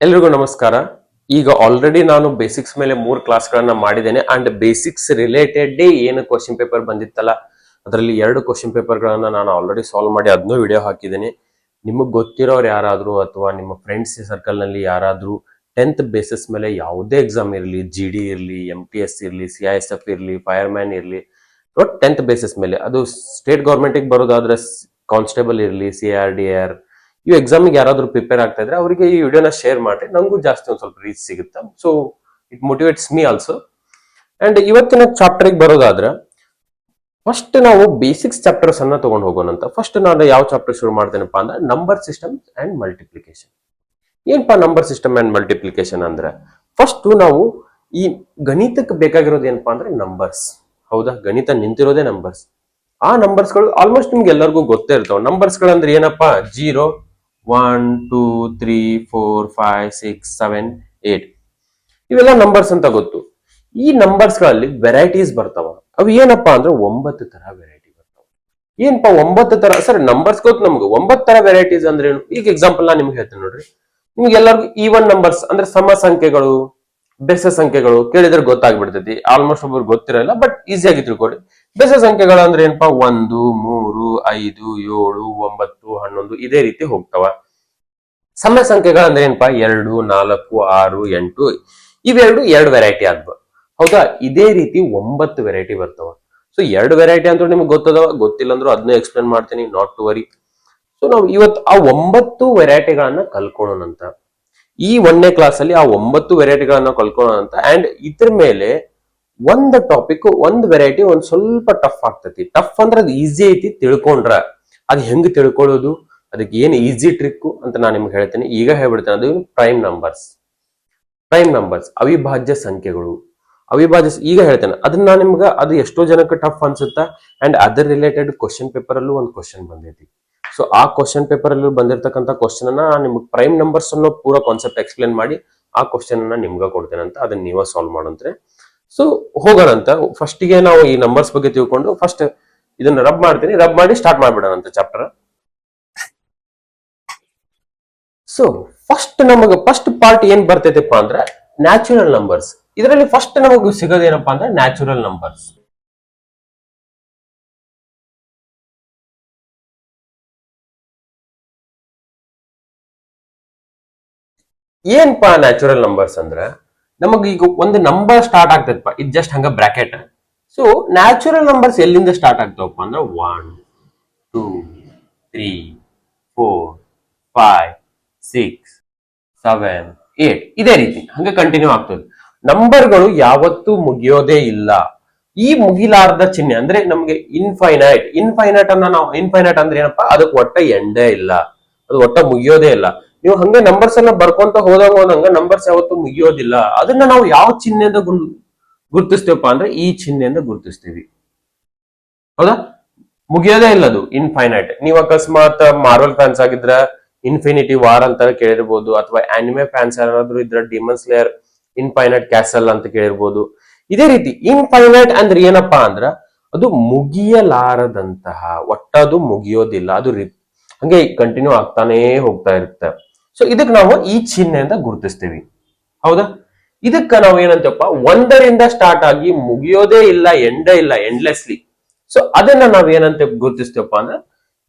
ಎಲ್ರಿಗೂ ನಮಸ್ಕಾರ. ಈಗ ಆಲ್ರೆಡಿ ನಾನು ಬೇಸಿಕ್ಸ್ ಮೇಲೆ 3 ಕ್ಲಾಸ್ಗಳನ್ನ ಮಾಡಿದ್ದೇನೆ ಅಂಡ್ ಬೇಸಿಕ್ಸ್ ರಿಲೇಟೆಡ್ ಏನು ಕ್ವಶನ್ ಪೇಪರ್ ಬಂದಿತ್ತಲ್ಲ ಅದರಲ್ಲಿ 2 ಕ್ವಶನ್ ಪೇಪರ್ಗಳನ್ನ ನಾನು ಆಲ್ರೆಡಿ ಸಾಲ್ವ್ ಮಾಡಿ ಅದನ್ನೂ ವಿಡಿಯೋ ಹಾಕಿದ್ದೇನೆ. ನಿಮಗೆ ಗೊತ್ತಿರೋರು ಯಾರಾದರೂ ಅಥವಾ ನಿಮ್ಮ ಫ್ರೆಂಡ್ಸ್ ಸರ್ಕಲ್ ನಲ್ಲಿ ಯಾರಾದರೂ 10th ಬೇಸಿಸ್ ಮೇಲೆ ಯಾವುದೇ ಎಕ್ಸಾಮ್ ಇರಲಿ, GD ಇರಲಿ, MTS ಇರಲಿ, CISF ಇರಲಿ, ಫೈರ್ಮ್ಯಾನ್ ಇರಲಿ, 10th ಬೇಸಿಸ್ ಮೇಲೆ ಅದು ಸ್ಟೇಟ್ ಗೌರ್ಮೆಂಟಿಗೆ ಬರೋದಾದ್ರೆ ಕಾನ್ಸ್ಟೇಬಲ್ ಇರಲಿ, CRDR ಈ ಎಕ್ಸಾಮಿಗೆ ಯಾರಾದ್ರೂ ಪ್ರಿಪೇರ್ ಆಗ್ತಾ ಇದ್ರೆ ಅವರಿಗೆ ಈ ವಿಡಿಯೋನ ಶೇರ್ ಮಾಡಿ, ನಂಗೂ ಜಾಸ್ತಿ ಒಂದು ಸ್ವಲ್ಪ ರೀಚ್ ಸಿಗುತ್ತೆ. So it motivates me also. And ಇವತ್ತಿನ ಚಾಪ್ಟರ್ಗೆ ಬರೋದಾದ್ರೆ ಫಸ್ಟ್ ನಾವು ಬೇಸಿಕ್ಸ್ ಚಾಪ್ಟರ್ಸ್ ಅನ್ನ ತಗೊಂಡು ಹೋಗೋಣ ಅಂತ. ಫಸ್ಟ್ ನಾನು ಯಾವ ಚಾಪ್ಟರ್ ಶುರು ಮಾಡ್ತೇನಪ್ಪ ಅಂದ್ರೆ ನಂಬರ್ ಸಿಸ್ಟಮ್ ಅಂಡ್ ಮಲ್ಟಿಪ್ಲಿಕೇಶನ್. ಏನಪ್ಪಾ ನಂಬರ್ ಸಿಸ್ಟಮ್ ಅಂಡ್ ಮಲ್ಟಿಪ್ಲಿಕೇಶನ್ ಅಂದ್ರೆ ಫಸ್ಟ್ ನಾವು ಈ ಗಣಿತಕ್ಕೆ ಬೇಕಾಗಿರೋದು ಏನಪ್ಪಾ ಅಂದ್ರೆ ನಂಬರ್ಸ್. ಹೌದಾ, ಗಣಿತ ನಿಂತಿರೋದೇ ನಂಬರ್ಸ್. ಆ ನಂಬರ್ಸ್ಗಳು ಆಲ್ಮೋಸ್ಟ್ ನಿಮ್ಗೆ ಎಲ್ಲರಿಗೂ ಗೊತ್ತೇ ಇರ್ತಾವ. ನಂಬರ್ಸ್ಗಳಂದ್ರೆ ಏನಪ್ಪಾ, 0 1 2 3 4 5 6 7 8 ಇವೆಲ್ಲ ನಂಬರ್ಸ್ ಅಂತ ಗೊತ್ತು. ಈ ನಂಬರ್ಸ್ ಗಳಲ್ಲಿ ವೆರೈಟೀಸ್ ಬರ್ತಾವ. ಅವು ಏನಪ್ಪಾ ಅಂದ್ರೆ 9 ತರ ವೆರೈಟಿ ಬರ್ತಾವ. ಏನಪ್ಪಾ 9 ತರ? ಸರ್ ನಂಬರ್ಸ್ ಗೊತ್ತು ನಮ್ಗೆ, 9 ತರ ವೆರೈಟೀಸ್ ಅಂದ್ರೆ ಏನು? ಈಗ ಎಕ್ಸಾಂಪಲ್ ನಾನು ನಿಮ್ಗೆ ಹೇಳ್ತೇನೆ ನೋಡ್ರಿ. ನಿಮ್ಗೆ ಎಲ್ಲರಿಗೂ ಈವನ್ ನಂಬರ್ಸ್ ಅಂದ್ರೆ ಸಮ ಸಂಖ್ಯೆಗಳು, ಬೆಸ ಸಂಖ್ಯೆಗಳು ಕೇಳಿದ್ರೆ ಗೊತ್ತಾಗ್ಬಿಡ್ತೈತಿ. ಆಲ್ಮೋಸ್ಟ್ ಒಬ್ಬರು ಗೊತ್ತಿರಲ್ಲ, ಬಟ್ ಈಸಿಯಾಗಿ ತಿಳ್ಕೊಡಿ. ಬೆಸ ಸಂಖ್ಯೆಗಳು ಅಂದ್ರೆ ಏನಪ್ಪಾ, 1 3 5 7 9 11 ಇದೇ ರೀತಿ ಹೋಗ್ತಾವ. ಸಮ ಸಂಖ್ಯೆಗಳಂದ್ರೆ ಏನಪ್ಪಾ, 2 4 6 8 ಇವೆರಡು 2 ವೆರೈಟಿ ಆದ್ವು. ಹೌದಾ, ಇದೇ ರೀತಿ 9 ವೆರೈಟಿ ಬರ್ತಾವ. ಸೊ 2 ವೆರೈಟಿ ಅಂತ ನಿಮ್ಗೆ ಗೊತ್ತದವ, ಗೊತ್ತಿಲ್ಲ ಅಂದ್ರೂ ಅದನ್ನೇ ಎಕ್ಸ್ಪ್ಲೇನ್ ಮಾಡ್ತೀನಿ, ನಾಟ್ ಟು ವರಿ. ಸೊ ನಾವು ಇವತ್ತು ಆ 9 ವೆರೈಟಿಗಳನ್ನ ಕಲ್ಕೊಳ್ಳೋಣಂತ. ಈ 1ನೇ ಕ್ಲಾಸ್ ಅಲ್ಲಿ ಆ 9 ವೆರೈಟಿಗಳನ್ನ ಕಲ್ಕೊಳ್ಳೋಣ ಅಂತ. ಅಂಡ್ ಇದ್ರ ಮೇಲೆ ಒಂದು ಟಾಪಿಕ್, ಒಂದು ವೆರೈಟಿ ಒಂದ್ ಸ್ವಲ್ಪ ಟಫ್ ಆಗ್ತೈತಿ. ಟಫ್ ಅಂದ್ರೆ ಅದು ಈಸಿ ಐತಿ ತಿಳ್ಕೊಂಡ್ರ. ಅದು ಹೆಂಗ್ ತಿಳ್ಕೊಳ್ಳೋದು, ಅದಕ್ಕೆ ಏನ್ ಈಸಿ ಟ್ರಿಕ್ ಅಂತ ನಾನು ನಿಮ್ಗೆ ಹೇಳ್ತೇನೆ. ಈಗ ಹೇಳ್ಬಿಡ್ತೇನೆ. ಅದು ಪ್ರೈಮ್ ನಂಬರ್ಸ್. ಪ್ರೈಮ್ ನಂಬರ್ಸ್ ಅವಿಭಾಜ್ಯ ಸಂಖ್ಯೆಗಳು. ಈಗ ಹೇಳ್ತೇನೆ ಅದನ್ನ ನಾನು ನಿಮ್ಗೆ. ಅದು ಎಷ್ಟೋ ಜನಕ್ಕೆ ಟಫ್ ಅನ್ಸುತ್ತಾ. And other related question paper ಅಲ್ಲೂ ಒಂದು ಕ್ವಶನ್ ಬಂದೈತಿ. ಸೊ ಆ ಕ್ವಶನ್ ಪೇಪರ್ ಅಲ್ಲಿ ಬಂದಿರತಕ್ಕಂತ ಕ್ವಶನ್ ಅನ್ನ ನಿಮ್ಗೆ ಪ್ರೈಮ್ ನಂಬರ್ಸ್ ಅನ್ನೋ ಪೂರ ಕಾನ್ಸೆಪ್ಟ್ ಎಕ್ಸ್ಪ್ಲೇನ್ ಮಾಡಿ ಆ ಕ್ವಶನ್ ಅನ್ನ ನಿಮ್ಗೆ ಕೊಡ್ತೇನೆ ಅಂತ. ಅದನ್ನ ನೀವೇ ಸಾಲ್ವ್ ಮಾಡಂತ್ರೆ. ಸೊ ಹೋಗೋಣ ಅಂತ. ಫಸ್ಟ್ ಗೆ ನಾವು ಈ ನಂಬರ್ಸ್ ಬಗ್ಗೆ ತಿಳ್ಕೊಂಡು ಫಸ್ಟ್ ಇದನ್ನ ರಬ್ ಮಾಡ್ತೀನಿ. ರಬ್ ಮಾಡಿ ಸ್ಟಾರ್ಟ್ ಮಾಡ್ಬಿಡೋಣ ಅಂತ ಚಾಪ್ಟರ್. ಸೊ ಫಸ್ಟ್ ಪಾರ್ಟ್ ಏನ್ ಬರ್ತೈತಪ್ಪ ಅಂದ್ರೆ ನ್ಯಾಚುರಲ್ ನಂಬರ್ಸ್. ಇದರಲ್ಲಿ ಫಸ್ಟ್ ನಮಗ್ ಸಿಗೋದೇನಪ್ಪಾ ಅಂದ್ರೆ ನ್ಯಾಚುರಲ್ ನಂಬರ್ಸ್. ಏನ್ಪಾ ನ್ಯಾಚುರಲ್ ನಂಬರ್ಸ್ ಅಂದ್ರೆ, ನಮಗ್ ಈಗ ಒಂದು ನಂಬರ್ ಸ್ಟಾರ್ಟ್ ಆಗ್ತೈತಪ್ಪ, ಇದು ಜಸ್ಟ್ ಹಂಗ ಬ್ರಾಕೆಟ್. ಸೊ ನ್ಯಾಚುರಲ್ ನಂಬರ್ಸ್ ಎಲ್ಲಿಂದ ಸ್ಟಾರ್ಟ್ ಆಗ್ತಾವಪ್ಪ ಅಂದ್ರೆ 1 2 3 4 5 6 7 8 ಇದೇ ರೀತಿ ಹಂಗ ಕಂಟಿನ್ಯೂ ಆಗ್ತದೆ. ನಂಬರ್ಗಳು ಯಾವತ್ತೂ ಮುಗಿಯೋದೇ ಇಲ್ಲ. ಈ ಮುಗಿಲಾರ್ದ ಚಿಹ್ನೆ ಅಂದ್ರೆ ನಮ್ಗೆ ಇನ್ಫೈನೈಟ್. ಇನ್ಫೈನೈಟ್ ಅಂದ್ರೆ ಏನಪ್ಪಾ, ಅದಕ್ಕೆ ಒಟ್ಟ ಎಂಡೇ ಇಲ್ಲ, ಅದು ಒಟ್ಟ ಮುಗಿಯೋದೇ ಇಲ್ಲ. ನೀವು ಹಂಗೆ ನಂಬರ್ಸ್ ಅನ್ನ ಬರ್ಕೊಂತ ಹೋದಂಗ ನಂಬರ್ಸ್ ಯಾವತ್ತೂ ಮುಗಿಯೋದಿಲ್ಲ. ಅದನ್ನ ನಾವು ಯಾವ ಚಿಹ್ನೆಯಿಂದ ಗುರುತಿಸ್ತೇವಪ್ಪ ಅಂದ್ರೆ ಈ ಚಿಹ್ನೆಯಿಂದ ಗುರುತಿಸ್ತೀವಿ. ಹೌದಾ, ಮುಗಿಯೋದೇ ಇಲ್ಲ ಅದು ಇನ್ಫೈನೈಟ್. ನೀವು ಅಕಸ್ಮಾತ್ ಮಾರ್ವಲ್ ಫ್ಯಾನ್ಸ್ ಆಗಿದ್ರ ಇನ್ಫಿನಿಟಿ ವಾರ್ ಅಂತ ಕೇಳಿರ್ಬೋದು, ಅಥವಾ ಆನಿಮೆ ಫ್ಯಾನ್ಸ್ ಯಾರಾದ್ರೂ ಇದ್ರ ಡಿಮನ್ ಸ್ಲೇಯರ್ ಇನ್ಫೈನೈಟ್ ಕ್ಯಾಸಲ್ ಅಂತ ಕೇಳಿರ್ಬೋದು. ಇದೇ ರೀತಿ ಇನ್ಫೈನೈಟ್ ಅಂದ್ರೆ ಏನಪ್ಪಾ ಅಂದ್ರ ಅದು ಮುಗಿಯಲಾರದಂತಹ, ಒಟ್ಟದು ಮುಗಿಯೋದಿಲ್ಲ, ಅದು ಹಂಗೆ ಕಂಟಿನ್ಯೂ ಆಗ್ತಾನೆ ಹೋಗ್ತಾ ಇರುತ್ತೆ. ಸೊ ಇದಕ್ಕೆ ನಾವು ಈ ಚಿಹ್ನೆಯಿಂದ ಗುರುತಿಸ್ತೀವಿ. ಹೌದಾ, ಇದಕ್ಕ ನಾವು ಏನಂತಪ್ಪ, 1ರಿಂದ ಸ್ಟಾರ್ಟ್ ಆಗಿ ಮುಗಿಯೋದೇ ಇಲ್ಲ, ಎಂಡೇ ಇಲ್ಲ, ಎಂಡ್ಲೆಸ್ಲಿ. ಸೊ ಅದನ್ನ ನಾವ್ ಏನಂತ ಗುರುತಿಸ್ತೇವಪ್ಪ ಅಂದ್ರೆ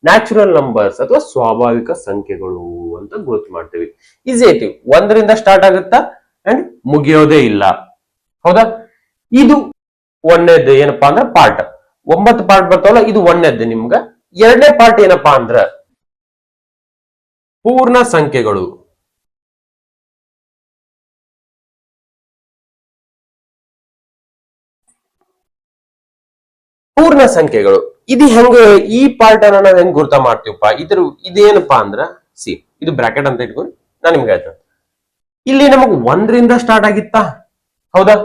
ನ್ಯಾಚುರಲ್ ನಂಬರ್ಸ್ ಅಥವಾ ಸ್ವಾಭಾವಿಕ ಸಂಖ್ಯೆಗಳು ಅಂತ ಗುರುತು ಮಾಡ್ತೀವಿ. ಈಸಿ ಐತಿ. 1ರಿಂದ ಸ್ಟಾರ್ಟ್ ಆಗುತ್ತಾ ಅಂಡ್ ಮುಗಿಯೋದೇ ಇಲ್ಲ. ಹೌದಾ, ಇದು 1ನೇದ್ದು ಏನಪ್ಪಾ ಅಂದ್ರೆ ಪಾರ್ಟ್. 9 ಪಾರ್ಟ್ ಬರ್ತಾವಲ್ಲ, ಇದು 1ನೇದ್ದು. ನಿಮ್ಗ 2ನೇ ಪಾರ್ಟ್ ಏನಪ್ಪಾ ಅಂದ್ರ ಪೂರ್ಣ ಸಂಖ್ಯೆಗಳು. ಪೂರ್ಣ ಸಂಖ್ಯೆಗಳು ಇದು ಹೆಂಗ, ಈ ಪಾರ್ಟ್ ಅನ್ನ ನಾವ್ ಹೆಂಗ್ ಗುರ್ತ ಮಾಡ್ತೀವಪ್ಪ, ಇದೇನಪ್ಪಾ ಅಂದ್ರ ಇದು ಬ್ರಾಕೆಟ್ ಅಂತ ಇಟ್ಕೊಂಡು ನಾನು ನಿಮ್ಗೆ ಹೇಳ್ತೇನೆ. ಇಲ್ಲಿ ನಮಗ್ 1ರಿಂದ ಸ್ಟಾರ್ಟ್ ಆಗಿತ್ತಾ. ಹೌದಾ,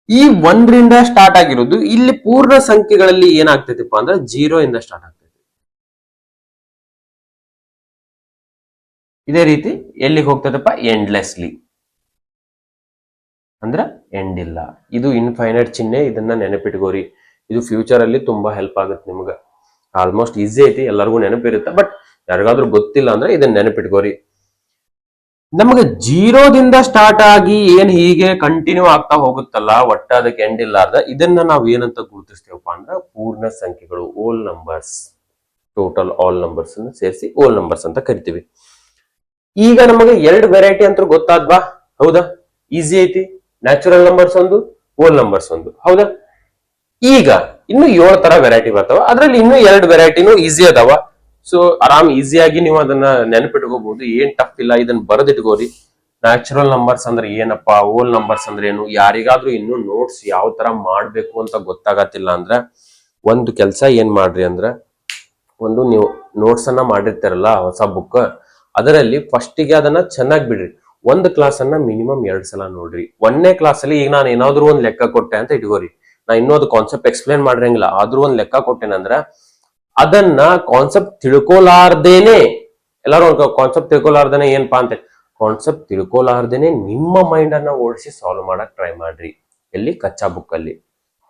ಈ 1ರಿಂದ ಸ್ಟಾರ್ಟ್ ಆಗಿರೋದು ಇಲ್ಲಿ ಪೂರ್ಣ ಸಂಖ್ಯೆಗಳಲ್ಲಿ ಏನಾಗ್ತೈತಿಪ್ಪ ಅಂದ್ರೆ 0 ಇಂದ ಸ್ಟಾರ್ಟ್ ಆಗ್ತೈತಿ. ಇದೇ ರೀತಿ ಎಲ್ಲಿಗೆ ಹೋಗ್ತದಪ್ಪ, ಎಂಡ್ಲೆಸ್ಲಿ ಅಂದ್ರ ಎಂಡ್ ಇಲ್ಲ. ಇದು ಇನ್ಫೈನೈಟ್ ಚಿಹ್ನೆ. ಇದನ್ನ ನೆನಪಿಟ್ಕೋರಿ. ಇದು ಫ್ಯೂಚರ್ ಅಲ್ಲಿ ತುಂಬಾ ಹೆಲ್ಪ್ ಆಗುತ್ತೆ ನಿಮ್ಗ. ಆಲ್ಮೋಸ್ಟ್ ಈಸಿ ಐತಿ, ಎಲ್ಲರಿಗೂ ನೆನಪಿರುತ್ತೆ. ಬಟ್ ಯಾರಿಗಾದ್ರೂ ಗೊತ್ತಿಲ್ಲ ಅಂದ್ರೆ ಇದನ್ನ ನೆನಪಿಟ್ಕೋರಿ. ನಮಗೆ ಜೀರೋದಿಂದ ಸ್ಟಾರ್ಟ್ ಆಗಿ ಏನ್ ಹೀಗೆ ಕಂಟಿನ್ಯೂ ಆಗ್ತಾ ಹೋಗುತ್ತಲ್ಲ, ಒಟ್ಟ ಅದಕ್ಕೆ ಎಂಡ್ ಇಲ್ಲಾರ್ದ, ಇದನ್ನ ನಾವ್ ಏನಂತ ಗುರುತಿಸ್ತೇವಪ್ಪ ಅಂದ್ರ ಪೂರ್ಣ ಸಂಖ್ಯೆಗಳು, ಓಲ್ ನಂಬರ್ಸ್. ಟೋಟಲ್ ಆಲ್ ನಂಬರ್ಸ್ ಅನ್ನು ಸೇರಿಸಿ ಓಲ್ ನಂಬರ್ಸ್ ಅಂತ ಕರಿತೀವಿ. ಈಗ ನಮಗೆ ಎರಡು ವೆರೈಟಿ ಅಂತ ಗೊತ್ತಾದ್ವಾ? ಹೌದಾ? ಈಸಿ ಐತಿ. ನ್ಯಾಚುರಲ್ ನಂಬರ್ಸ್ ಒಂದು, ಓಲ್ ನಂಬರ್ಸ್ ಒಂದು. ಹೌದಾ? ಈಗ ಇನ್ನು 7 ತರ ವೆರೈಟಿ ಬರ್ತಾವ. ಅದ್ರಲ್ಲಿ ಇನ್ನು 2 ವೆರೈಟಿನೂ ಈಸಿ ಅದಾವ. ಸೊ ಆರಾಮ್ ಈಸಿಯಾಗಿ ನೀವು ಅದನ್ನ ನೆನಪಿಟ್ಕೋಬಹುದು. ಏನ್ ಟಫ್ ಇಲ್ಲ, ಇದನ್ನ ಬರೆದಿಟ್ಕೋರಿ. ನ್ಯಾಚುರಲ್ ನಂಬರ್ಸ್ ಅಂದ್ರೆ ಏನಪ್ಪಾ, ಓಲ್ ನಂಬರ್ಸ್ ಅಂದ್ರೆ ಏನು, ಯಾರಿಗಾದ್ರೂ ಇನ್ನು ನೋಟ್ಸ್ ಯಾವ ತರ ಮಾಡ್ಬೇಕು ಅಂತ ಗೊತ್ತಾಗತ್ತಿಲ್ಲ ಅಂದ್ರ ಒಂದು ಕೆಲಸ ಏನ್ ಮಾಡ್ರಿ ಅಂದ್ರ, ಒಂದು ನೀವು ನೋಟ್ಸ್ ಅನ್ನ ಮಾಡಿರ್ತಾರಲ್ಲ ಹೊಸ ಬುಕ್, ಅದರಲ್ಲಿ ಫಸ್ಟಿಗೆ ಅದನ್ನ ಚೆನ್ನಾಗಿ ಬಿಡ್ರಿ. ಒಂದು ಕ್ಲಾಸ್ ಅನ್ನ ಮಿನಿಮಮ್ 2 ಸಲ ನೋಡ್ರಿ. 1ನೇ ಕ್ಲಾಸ್ ಅಲ್ಲಿ ಈಗ ನಾನು ಏನಾದ್ರು ಒಂದ್ ಲೆಕ್ಕ ಕೊಟ್ಟೆ ಅಂತ ಇಟ್ಕೋರಿ, ನಾ ಇನ್ನೂ ಅದು ಕಾನ್ಸೆಪ್ಟ್ ಎಕ್ಸ್ಪ್ಲೇನ್ ಮಾಡಿರಂಗಿಲ್ಲ, ಆದ್ರೂ ಒಂದ್ ಲೆಕ್ಕ ಕೊಟ್ಟೆನಂದ್ರ ಅದನ್ನ ಕಾನ್ಸೆಪ್ಟ್ ತಿಳ್ಕೊಲಾರ್ದೇನೆ, ಎಲ್ಲಾರು ಕಾನ್ಸೆಪ್ಟ್ ತಿಳ್ಕೊಲಾರ್ದೇನೆ ಏನಪ್ಪಾ ಅಂತ, ಕಾನ್ಸೆಪ್ಟ್ ತಿಳ್ಕೊಲಾರ್ದೇನೆ ನಿಮ್ಮ ಮೈಂಡ್ ಅನ್ನ ಓಡಿಸಿ ಸಾಲ್ವ್ ಮಾಡಕ್ ಟ್ರೈ ಮಾಡ್ರಿ. ಎಲ್ಲಿ? ಕಚ್ಚಾ ಬುಕ್ ಅಲ್ಲಿ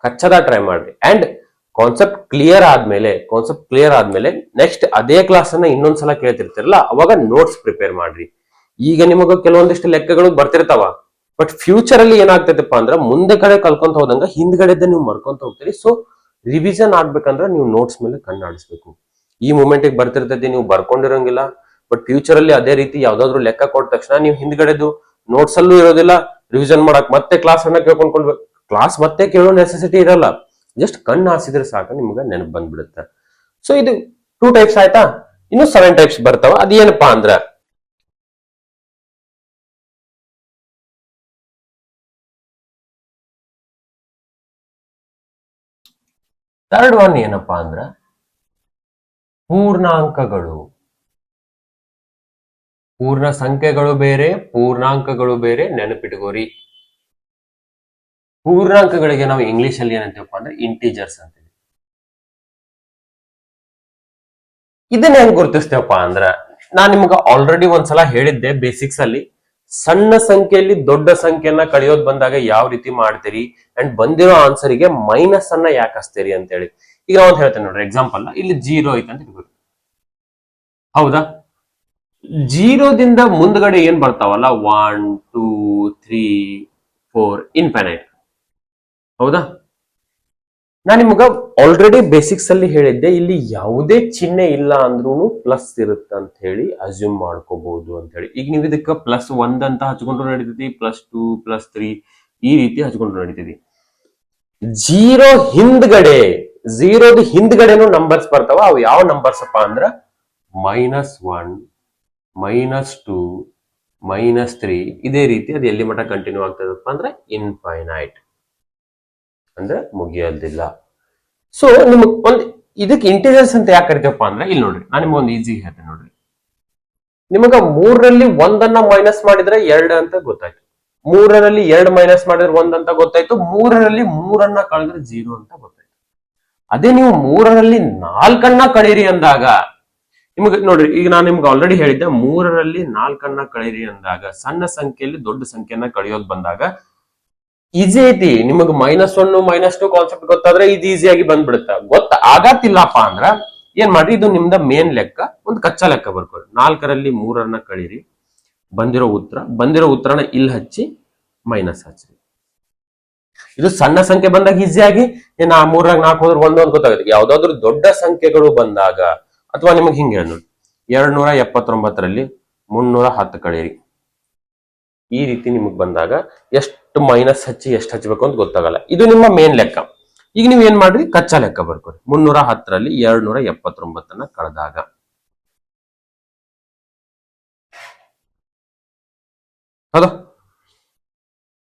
ಕಚ್ಚದ ಟ್ರೈ ಮಾಡ್ರಿ. ಅಂಡ್ ಕಾನ್ಸೆಪ್ಟ್ ಕ್ಲಿಯರ್ ಆದ್ಮೇಲೆ ನೆಕ್ಸ್ಟ್ ಅದೇ ಕ್ಲಾಸ್ ಅನ್ನ ಇನ್ನೊಂದ್ಸಲ ಕೇಳ್ತಿರ್ತಿರಲ್ಲ, ಅವಾಗ ನೋಟ್ಸ್ ಪ್ರಿಪೇರ್ ಮಾಡ್ರಿ. ಈಗ ನಿಮಗ ಕೆಲವೊಂದಿಷ್ಟು ಲೆಕ್ಕಗಳು ಬರ್ತಿರ್ತಾವ, ಬಟ್ ಫ್ಯೂಚರ್ ಅಲ್ಲಿ ಏನಾಗ್ತೈತಪ್ಪ ಅಂದ್ರ ಮುಂದೆ ಕಡೆ ಕಲ್ಕೊಂತ ಹೋದಂಗ ಹಿಂದ್ಗಡೆದ ನೀವು ಮರ್ಕೊಂತ ಹೋಗ್ತೀರಿ. ಸೊ ರಿವಿಷನ್ ಆಗ್ಬೇಕಂದ್ರ ನೀವು ನೋಟ್ಸ್ ಮೇಲೆ ಕಣ್ಣಾಡಿಸ್ಬೇಕು. ಈ ಮೂಮೆಂಟ್ ಬರ್ತಿರ್ತೈತಿ, ನೀವು ಬರ್ಕೊಂಡಿರಂಗಿಲ್ಲ, ಬಟ್ ಫ್ಯೂಚರ್ ಅಲ್ಲಿ ಅದೇ ರೀತಿ ಯಾವ್ದಾದ್ರು ಲೆಕ್ಕ ಕೊಟ್ಟ ತಕ್ಷಣ ನೀವು ಹಿಂದ್ಗಡೆದು ನೋಟ್ಸ್ ಅಲ್ಲೂ ಇರೋದಿಲ್ಲ, ರಿವಿಷನ್ ಮಾಡಕ್ ಮತ್ತೆ ಕ್ಲಾಸ್ ಅನ್ನ ಕೇಳ್ಕೊಂಡ್ಕೊಳ್ಬೇಕು. ಕ್ಲಾಸ್ ಮತ್ತೆ ಕೇಳೋ ನೆಸೆಸಿಟಿ ಇರಲ್ಲ, ಜಸ್ಟ್ ಕಣ್ಣು ಹಾಸಿದ್ರೆ ಸಾಕು, ನಿಮ್ಗೆ ನೆನಪು ಬಂದ್ಬಿಡುತ್ತೆ. ಸೊ ಇದು 2 ಟೈಪ್ಸ್ ಆಯ್ತಾ. ಇನ್ನು 7 ಟೈಪ್ಸ್ ಬರ್ತಾವ. ಅದೇನಪ್ಪಾ ಅಂದ್ರ, ಥರ್ಡ್ ಒನ್ ಏನಪ್ಪಾ ಅಂದ್ರ ಪೂರ್ಣಾಂಕಗಳು. ಪೂರ್ಣ ಸಂಖ್ಯೆಗಳು ಬೇರೆ, ಪೂರ್ಣಾಂಕಗಳು ಬೇರೆ, ನೆನಪಿಟ್ಕೋರಿ. ಪೂರ್ಣಾಂಕಗಳಿಗೆ ನಾವು ಇಂಗ್ಲಿಷ್ ಅಲ್ಲಿ ಏನಂತೀವಪ್ಪ ಅಂದ್ರೆ ಇಂಟಿಜರ್ಸ್ ಅಂತೀವಿ. ಇದನ್ನ ಹೆಂಗ್ ಗುರುತಿಸ್ತೇವಪ್ಪ ಅಂದ್ರ, ನಾನ್ ನಿಮ್ಗೆ ಆಲ್ರೆಡಿ ಒಂದ್ಸಲ ಹೇಳಿದ್ದೆ ಬೇಸಿಕ್ಸ್ ಅಲ್ಲಿ, ಸಣ್ಣ ಸಂಖ್ಯೆಯಲ್ಲಿ ದೊಡ್ಡ ಸಂಖ್ಯೆಯನ್ನ ಕಳೆಯೋದ್ ಬಂದಾಗ ಯಾವ ರೀತಿ ಮಾಡ್ತೀರಿ, ಅಂಡ್ ಬಂದಿರೋ ಆನ್ಸರಿಗೆ ಮೈನಸ್ ಅನ್ನ ಯಾಕೆ ಹಚ್ತೀರಿ ಅಂತ ಹೇಳಿ. ಈಗ ನಾವ್ ಹೇಳ್ತೇನೆ ನೋಡ್ರಿ, ಎಕ್ಸಾಂಪಲ್ ಇಲ್ಲಿ 0 ಐತೆ ಅಂತ ಇಟ್ಕೊಳ್ಳಿ. ಹೌದಾ? 0ದಿಂದ ಮುಂದ್ಗಡೆ ಏನ್ ಬರ್ತಾವಲ್ಲ, 1 2 3 4 ಇನ್ಫೈನೈಟ್. ಹೌದಾ? ನಾನು ನಿಮ್ಗ ಆಲ್ರೆಡಿ ಬೇಸಿಕ್ಸ್ ಅಲ್ಲಿ ಹೇಳಿದ್ದೆ, ಇಲ್ಲಿ ಯಾವುದೇ ಚಿಹ್ನೆ ಇಲ್ಲ ಅಂದ್ರೂ ಪ್ಲಸ್ ಇರುತ್ತೆ ಅಂತ ಹೇಳಿ ಅಸ್ಯೂಮ್ ಮಾಡ್ಕೋಬಹುದು ಅಂತ ಹೇಳಿ. ಈಗ ನೀವು ಇದಕ್ಕೆ +1 ಅಂತ ಹಚ್ಕೊಂಡ್ರು ನಡೀತೈತಿ, +2 +3 ಈ ರೀತಿ ಹಚ್ಕೊಂಡ್ರು ನಡೀತೈತಿ. ಝೀರೋದ ಹಿಂದ್ಗಡೆನೂ ನಂಬರ್ಸ್ ಬರ್ತಾವ. ಅವು ಯಾವ ನಂಬರ್ಸ್ ಅಪ್ಪ ಅಂದ್ರ -1 -2 -3 ಇದೇ ರೀತಿ ಅದು ಎಲ್ಲಿ ಮಟ್ಟ ಕಂಟಿನ್ಯೂ ಆಗ್ತದಪ್ಪ ಅಂದ್ರೆ ಇನ್ಫೈನೈಟ್, ಅಂದ್ರೆ ಮುಗಿಯೋದಿಲ್ಲ. ಸೊ ನಿಮ್ಗೆ ಒಂದು ಇದಕ್ಕೆ ಇಂಟಿಜರ್ಸ್ ಅಂತ ಯಾಕೆ ಕರಿತೀವಪ್ಪ ಅಂದ್ರೆ, ಇಲ್ಲಿ ನೋಡ್ರಿ, ನಾನು ನಿಮ್ಗೆ ಒಂದು ಈಸಿ ಹೇಳ್ತೇನೆ ನೋಡ್ರಿ. ನಿಮಗ 3ರಲ್ಲಿ 1 ಮೈನಸ್ ಮಾಡಿದ್ರೆ 2 ಅಂತ ಗೊತ್ತಾಯ್ತು, 3ರಲ್ಲಿ 2 ಮೈನಸ್ ಮಾಡಿದ್ರೆ 1 ಅಂತ ಗೊತ್ತಾಯ್ತು, 3ರಲ್ಲಿ 3 ಕಳೆದ್ರೆ 0 ಅಂತ ಗೊತ್ತಾಯ್ತು. ಅದೇ ನೀವು 3ರಲ್ಲಿ 4 ಕಳೀರಿ ಅಂದಾಗ ನಿಮ್ಗೆ ನೋಡ್ರಿ, ಈಗ ನಾನು ನಿಮ್ಗೆ ಆಲ್ರೆಡಿ ಹೇಳಿದ್ದೆ, 3ರಲ್ಲಿ 4 ಕಳೀರಿ ಅಂದಾಗ ಸಣ್ಣ ಸಂಖ್ಯೆಯಲ್ಲಿ ದೊಡ್ಡ ಸಂಖ್ಯೆಯನ್ನ ಕಳೆಯೋದು ಬಂದಾಗ ಈಸಿ ಐತಿ. ನಿಮಗ್ -1 -2 ಕಾನ್ಸೆಪ್ಟ್ ಗೊತ್ತಾದ್ರೆ ಇದು ಈಸಿಯಾಗಿ ಬಂದ್ಬಿಡುತ್ತ. ಆಗತ್ತಿಲ್ಲಪ್ಪ ಅಂದ್ರ ಏನ್ ಮಾಡ್ರಿ, ಇದು ನಿಮ್ದ ಮೇನ್ ಲೆಕ್ಕ, ಒಂದು ಕಚ್ಚಾ ಲೆಕ್ಕ ಬರ್ಕೊಳ್ಳಿ. 4ರಲ್ಲಿ 3 ಕಳೀರಿ, ಬಂದಿರೋ ಉತ್ತರನ ಇಲ್ಲಿ ಹಚ್ಚಿ ಮೈನಸ್ ಹಚ್ಚ್ರಿ. ಇದು ಸಣ್ಣ ಸಂಖ್ಯೆ ಬಂದಾಗ ಈಸಿಯಾಗಿ 3 4 ಹೋದ್ರೆ 1 ಅಂತ ಗೊತ್ತಾಗುತ್ತೆ. ಯಾವ್ದಾದ್ರು ದೊಡ್ಡ ಸಂಖ್ಯೆಗಳು ಬಂದಾಗ, ಅಥವಾ ನಿಮಗೆ ಹಿಂಗೆ ಹೇಳಿ, 279ರಲ್ಲಿ 310 ಕಳೀರಿ, ಈ ರೀತಿ ನಿಮಗ್ ಬಂದಾಗ ಎಷ್ಟು ಮೈನಸ್ ಹಚ್ಚಿ ಎಷ್ಟು ಹಚ್ಚಬೇಕು ಅಂತ ಗೊತ್ತಾಗಲ್ಲ. ಇದು ನಿಮ್ಮ ಮೇನ್ ಲೆಕ್ಕ. ಈಗ ನೀವ್ ಏನ್ ಮಾಡ್ರಿ, ಕಚ್ಚಾ ಲೆಕ್ಕ ಬರ್ಕೊರಿ. 310ರಲ್ಲಿ 279 ಕಳೆದಾಗ ಹೌದಾ,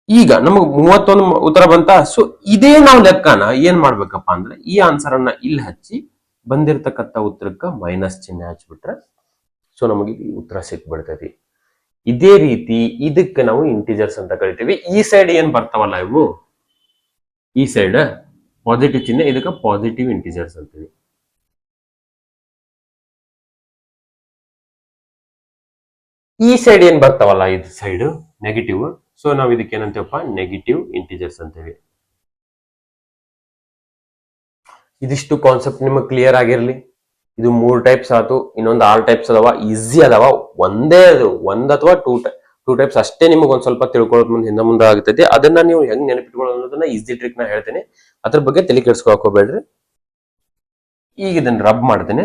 ಈಗ ನಮಗ್ 31 ಉತ್ತರ ಬಂತ. ಸೊ ಇದೇ ನಾವು ಲೆಕ್ಕನ ಏನ್ ಮಾಡ್ಬೇಕಪ್ಪ ಅಂದ್ರೆ, ಈ ಆನ್ಸರ್ ಅನ್ನ ಇಲ್ಲಿ ಹಚ್ಚಿ ಬಂದಿರತಕ್ಕಂತ ಉತ್ತರಕ್ಕ ಮೈನಸ್ ಚಿಹ್ನೆ ಹಚ್ಬಿಟ್ರೆ ಸೊ ನಮಗೆ ಈ ಉತ್ತರ ಸಿಕ್ಬಿಡ್ತೈತಿ. ಇದೇ ರೀತಿ ಇದಕ್ಕೆ ನಾವು ಇಂಟಿಜರ್ಸ್ ಅಂತ ಕರಿತೀವಿ. ಈ ಸೈಡ್ ಏನ್ ಬರ್ತಾವಲ್ಲ ಇವು, ಈ ಸೈಡ್ ಪಾಸಿಟಿವ್ ಚಿಹ್ನೆ, ಇದಕ್ಕೆ ಪಾಸಿಟಿವ್ ಇಂಟಿಜರ್ಸ್ ಅಂತೀವಿ. ಈ ಸೈಡ್ ಏನ್ ಬರ್ತಾವಲ್ಲ, ಇದು ಸೈಡ್ ನೆಗೆಟಿವ್, ಸೊ ನಾವ್ ಇದಕ್ಕೆ ಏನಂತೀವಪ್ಪ, ನೆಗೆಟಿವ್ ಇಂಟಿಜರ್ಸ್ ಅಂತೀವಿ. ಇದಿಷ್ಟು ಕಾನ್ಸೆಪ್ಟ್ ನಿಮಗೆ ಕ್ಲಿಯರ್ ಆಗಿರ್ಲಿ. ಇದು 3 ಟೈಪ್ಸ್ ಆಯ್ತು, ಇನ್ನೊಂದು 6 ಟೈಪ್ಸ್ ಅದಾವ, ಈಸಿ ಅದಾವ. ಒಂದೇ ಅದು 1 ಅಥವಾ 2 ಟೂ ಟೈಪ್ಸ್ ಅಷ್ಟೇ ನಿಮಗೆ ಒಂದ್ ಸ್ವಲ್ಪ ತಿಳ್ಕೊಳ್ಳೋದ್ ಮುಂದೆ ಹಿಂದೆ ಮುಂದೆ ಆಗ್ತೈತಿ. ಅದನ್ನ ನೀವು ಹೆಂಗ್ ನೆನಪಿಟ್ಕೊಳ್ಳೋದು ಅನ್ನೋದನ್ನ ಈಸಿ ಟ್ರಿಕ್ ನಾ ಹೇಳ್ತೇನೆ. ಅದ್ರ ಬಗ್ಗೆ ತಲೆ ಕೆಡ್ಸ್ಕೊಳಕ್ ಹೋಗ್ಬೇಡ್ರಿ. ಈಗ ಇದನ್ನ ರಬ್ ಮಾಡ್ತೇನೆ.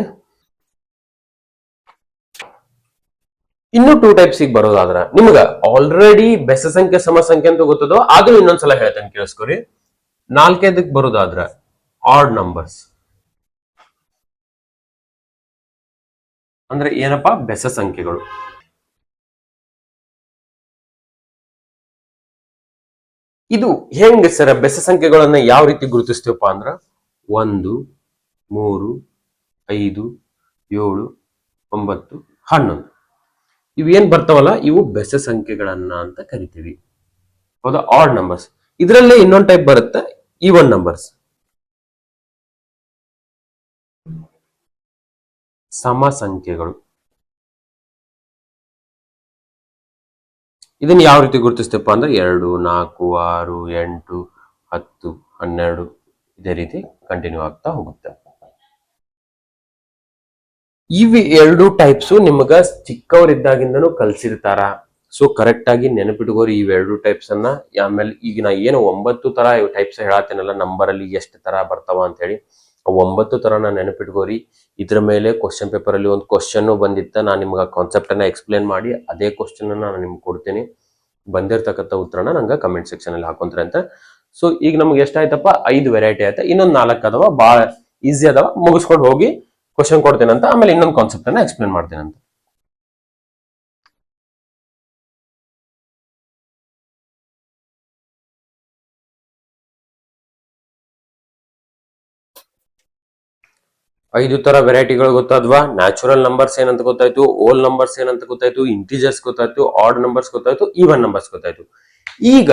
ಇನ್ನು ಟೂ ಟೈಪ್ಸ್ ಈಗ ಬರೋದಾದ್ರ ನಿಮ್ಗ ಆಲ್ರೆಡಿ ಬೆಸ ಸಂಖ್ಯೆ ಸಮ ಸಂಖ್ಯೆ ಅಂತ ಗೊತ್ತದೋ ಅದು ಇನ್ನೊಂದ್ಸಲ ಹೇಳ್ತೇನೆ, ಕೇಳಿಸ್ಕೊರಿ. ನಾಲ್ಕೈದಕ್ ಬರೋದಾದ್ರ ಆಡ್ ನಂಬರ್ಸ್ ಅಂದ್ರೆ ಏನಪ್ಪಾ, ಬೆಸ ಸಂಖ್ಯೆಗಳು. ಇದು ಹೆಂಗ್ ಸರ ಬೆಸ ಸಂಖ್ಯೆಗಳನ್ನ ಯಾವ ರೀತಿ ಗುರುತಿಸ್ತೇವಪ್ಪ ಅಂದ್ರ 1, 3, 5, 7, 9, 11 ಇವೇನ್ ಬರ್ತಾವಲ್ಲ ಇವು ಬೆಸ ಸಂಖ್ಯೆಗಳನ್ನ ಅಂತ ಕರಿತೀವಿ. ಹೌದಾ? Add numbers. ಇದರಲ್ಲೇ ಇನ್ನೊಂದು ಟೈಪ್ ಬರುತ್ತೆ, ಈವನ್ ನಂಬರ್ಸ್, ಸಮ ಸಂಖ್ಯೆಗಳು. ಇದನ್ನ ಯಾವ ರೀತಿ ಗುರುತಿಸ್ತೇವಪ್ಪ ಅಂದ್ರೆ 2, 4, 6, 8, 10, 12 ಇದೇ ರೀತಿ ಕಂಟಿನ್ಯೂ ಆಗ್ತಾ ಹೋಗುತ್ತೆ. ಇವು ಎರಡು ಟೈಪ್ಸು ನಿಮಗ ಚಿಕ್ಕವರಿದ್ದಾಗಿಂದನೂ ಕಲ್ಸಿರ್ತಾರ. ಸೊ ಕರೆಕ್ಟ್ ಆಗಿ ನೆನಪಿಟ್ಕೋರಿ ಇವೆರಡು ಟೈಪ್ಸ್ ಅನ್ನ. ಆಮೇಲೆ ಈಗ ನಾ ಏನು 9 ತರ ಟೈಪ್ಸ್ ಹೇಳತ್ತೇನಲ್ಲ, ನಂಬರ್ ಅಲ್ಲಿ ಎಷ್ಟು ತರ ಬರ್ತಾವ ಅಂತ ಹೇಳಿ, 9 ತರನ ನೆನಪಿಟ್ಕೋರಿ. ಇದ್ರ ಮೇಲೆ ಕ್ವಶನ್ ಪೇಪರ್ ಅಲ್ಲಿ ಒಂದು ಕ್ವಶನ್ ಬಂದಿತ್ತ, ನಾನು ನಿಮ್ಗೆ ಕಾನ್ಸೆಪ್ಟ್ ಅನ್ನ ಎಕ್ಸ್ಪ್ಲೇನ್ ಮಾಡಿ ಅದೇ ಕ್ವಶನ್ ನಾನು ನಿಮ್ಗೆ ಕೊಡ್ತೀನಿ. ಬಂದಿರ್ತಕ್ಕಂಥ ಉತ್ತರನ ನಂಗೆ ಕಮೆಂಟ್ ಸೆಕ್ಷನ್ ಅಲ್ಲಿ ಹಾಕೊಂತಾರೆ ಅಂತ. ಸೊ ಈಗ ನಮ್ಗೆ ಎಷ್ಟಾಯ್ತಪ್ಪ, 5 ವೆರೈಟಿ ಆಯ್ತಾ, ಇನ್ನೊಂದು 4 ಅದಾವ, ಬಹಳ ಈಸಿ ಅದಾವ, ಮುಗಿಸ್ಕೊಂಡು ಹೋಗಿ ಕ್ವಶನ್ ಕೊಡ್ತೇನಂತ, ಆಮೇಲೆ ಇನ್ನೊಂದು ಕಾನ್ಸೆಪ್ಟ್ ಅನ್ನ ಎಕ್ಸ್ಪ್ಲೇನ್ ಮಾಡ್ತೇನಂತ. ಐದು ತರ ವೆರೈಟಿಗಳು ಗೊತ್ತಾದ್ವಾ? ನ್ಯಾಚುರಲ್ ನಂಬರ್ಸ್ ಏನಂತ ಗೊತ್ತಾಯ್ತು, ಓಲ್ ನಂಬರ್ಸ್ ಏನಂತ ಗೊತ್ತಾಯ್ತು, ಇಂಟಿಜರ್ಸ್ ಗೊತ್ತಾಯ್ತು, ಆಡ್ ನಂಬರ್ಸ್ ಗೊತ್ತಾಯ್ತು, ಈವನ್ ನಂಬರ್ಸ್ ಗೊತ್ತಾಯ್ತು. ಈಗ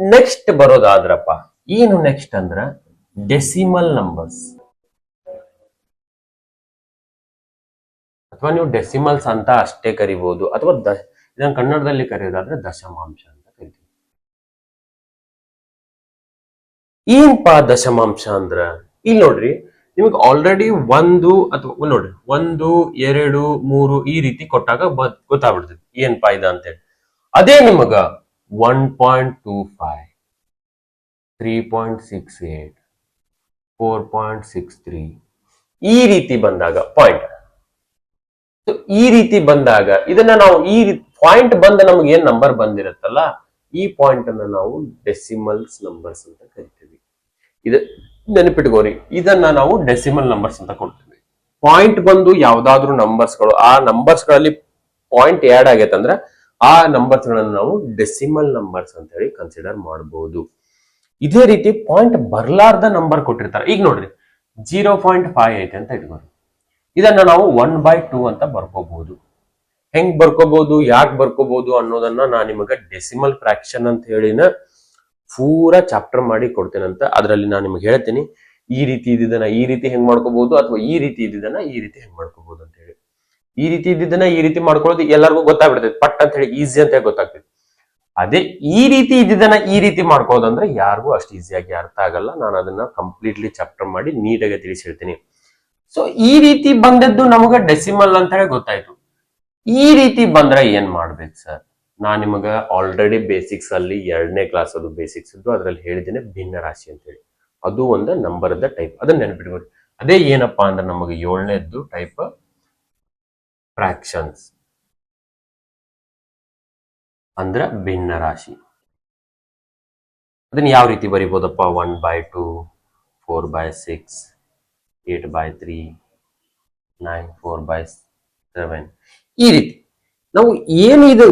ನೆಕ್ಸ್ಟ್ ಬರೋದಾದ್ರಪ್ಪ, ಏನು ನೆಕ್ಸ್ಟ್ ಅಂದ್ರ ಡೆಸಿಮಲ್ ನಂಬರ್ಸ್, ಅಥವಾ ನೀವು ಡೆಸಿಮಲ್ಸ್ ಅಂತ ಅಷ್ಟೇ ಕರಿಬಹುದು, ಅಥವಾ ಇದನ್ನ ಕನ್ನಡದಲ್ಲಿ ಕರೆಯೋದಾದ್ರೆ ದಶಮಾಂಶ ಅಂತ ಕರಿತೀವಿ. ಏನ್ಪಾ ದಶಮಾಂಶ ಅಂದ್ರ, ಇಲ್ಲಿ ನೋಡ್ರಿ ನಿಮಗೆ ಆಲ್ರೆಡಿ 1 ಅಥವಾ ನೋಡ್ರಿ 1, 2, 3 ಈ ರೀತಿ ಕೊಟ್ಟಾಗ ಗೊತ್ತಾಗ್ಬಿಡ್ತೈತಿ ಏನ್ಪಾ ಇದ ಅಂತೇಳಿ. ಅದೇ ನಿಮಗ 1.25, 3.68, 4.63 ಈ ರೀತಿ ಬಂದಾಗ ಪಾಯಿಂಟ್, ಈ ರೀತಿ ಬಂದಾಗ ಇದನ್ನ ನಾವು ಈ ಪಾಯಿಂಟ್ ಬಂದ ನಮ್ಗೆ ಏನ್ ನಂಬರ್ ಬಂದಿರುತ್ತಲ್ಲ, ಈ ಪಾಯಿಂಟ್ ಅನ್ನ ನಾವು ಡೆಸಿಮಲ್ಸ್ ನಂಬರ್ಸ್ ಅಂತ ಕರಿತೀವಿ. ಇದು ನೆನಪಿಟ್ಕೋರಿ, ಇದನ್ನ ನಾವು ಡೆಸಿಮಲ್ ನಂಬರ್ಸ್ ಅಂತ ಕೊಡ್ತೀವಿ. ಪಾಯಿಂಟ್ ಬಂದು ಯಾವ್ದಾದ್ರು ನಂಬರ್ಸ್ಗಳು, ಆ ನಂಬರ್ಸ್ ಗಳಲ್ಲಿ ಪಾಯಿಂಟ್ ಆಡ್ ಆಗೈತೆ ಅಂದ್ರೆ ಆ ನಂಬರ್ಸ್ ಗಳನ್ನ ನಾವು ಡೆಸಿಮಲ್ ನಂಬರ್ಸ್ ಅಂತ ಹೇಳಿ ಕನ್ಸಿಡರ್ ಮಾಡಬಹುದು. ಇದೇ ರೀತಿ ಪಾಯಿಂಟ್ ಬರ್ಲಾರ್ದ ನಂಬರ್ ಕೊಟ್ಟಿರ್ತಾರೆ. ಈಗ ನೋಡ್ರಿ 0.5 ಐತೆ ಅಂತ ಇಟ್ಕೋರಿ, ಇದನ್ನ ನಾವು 1/2 ಅಂತ ಬರ್ಕೋಬಹುದು. ಹೆಂಗ್ ಬರ್ಕೋಬಹುದು, ಯಾಕೆ ಬರ್ಕೋಬಹುದು ಅನ್ನೋದನ್ನ ನಾನು ನಿಮಗೆ ಡೆಸಿಮಲ್ ಫ್ರಾಕ್ಷನ್ ಅಂತ ಹೇಳಿನ ಪೂರಾ ಚಾಪ್ಟರ್ ಮಾಡಿ ಕೊಡ್ತೇನಂತ. ಅದರಲ್ಲಿ ನಾನು ನಿಮ್ಗೆ ಹೇಳ್ತೀನಿ ಈ ರೀತಿ ಇದ್ದಿದ್ದನ್ನ ಈ ರೀತಿ ಹೆಂಗ್ ಮಾಡ್ಕೋಬಹುದು, ಅಥವಾ ಈ ರೀತಿ ಇದ್ದಿದ್ದನ್ನ ಈ ರೀತಿ ಹೆಂಗ್ ಮಾಡ್ಕೋಬಹುದು ಅಂತ ಹೇಳಿ. ಈ ರೀತಿ ಇದ್ದಿದ್ದನ್ನ ಈ ರೀತಿ ಮಾಡ್ಕೊಳ್ಳೋದು ಎಲ್ಲರಿಗೂ ಗೊತ್ತಾಗ್ಬಿಡ್ತೈತಿ, ಪಟ್ ಅಂತ ಹೇಳಿ ಈಸಿ ಅಂತ ಹೇಳಿ ಗೊತ್ತಾಗ್ತೈತಿ. ಅದೇ ಈ ರೀತಿ ಇದ್ದಿದ್ದನ್ನ ಈ ರೀತಿ ಮಾಡ್ಕೊಳ್ಳೋದಂದ್ರೆ ಯಾರಿಗೂ ಅಷ್ಟು ಈಸಿಯಾಗಿ ಅರ್ಥ ಆಗಲ್ಲ. ನಾನು ಅದನ್ನ ಕಂಪ್ಲೀಟ್ಲಿ ಚಾಪ್ಟರ್ ಮಾಡಿ ನೀಟಾಗಿ ತಿಳಿಸಿ ಹೇಳ್ತೀನಿ. ಸೊ ಈ ರೀತಿ ಬಂದದ್ದು ನಮಗ ಡೆಸಿಮಲ್ ಅಂತ ಹೇಳಿ ಗೊತ್ತಾಯ್ತು. ಈ ರೀತಿ ಬಂದ್ರೆ ಏನ್ ಮಾಡ್ಬೇಕು ಸರ್? ನಾನ್ ನಿಮಗ ಆಲ್ರೆಡಿ ಬೇಸಿಕ್ಸ್ ಅಲ್ಲಿ 2ನೇ ಕ್ಲಾಸ್ ಅದು ಬೇಸಿಕ್ಸ್ ಇದ್ದು ಅದ್ರಲ್ಲಿ ಹೇಳಿದ್ದೇನೆ ಭಿನ್ನ ರಾಶಿ ಅಂತ ಹೇಳಿ. ಅದು ಒಂದು ನಂಬರ್ ಟೈಪ್, ಅದನ್ನ ನೆನಪಿಡ್ಬೋದು. ಅದೇ ಏನಪ್ಪಾ ಅಂದ್ರೆ ನಮಗೆ 7ನೇದ್ದು ಟೈಪ್ ಫ್ರಾಕ್ಷನ್ಸ್ ಅಂದ್ರ ಭಿನ್ನ ರಾಶಿ. ಅದನ್ನ ಯಾವ ರೀತಿ ಬರಿಬೋದಪ್ಪ? 1/2, 4/6, 8/3, 9, 4/7 ಈ ರೀತಿ ನಾವು ಏನು ಇದು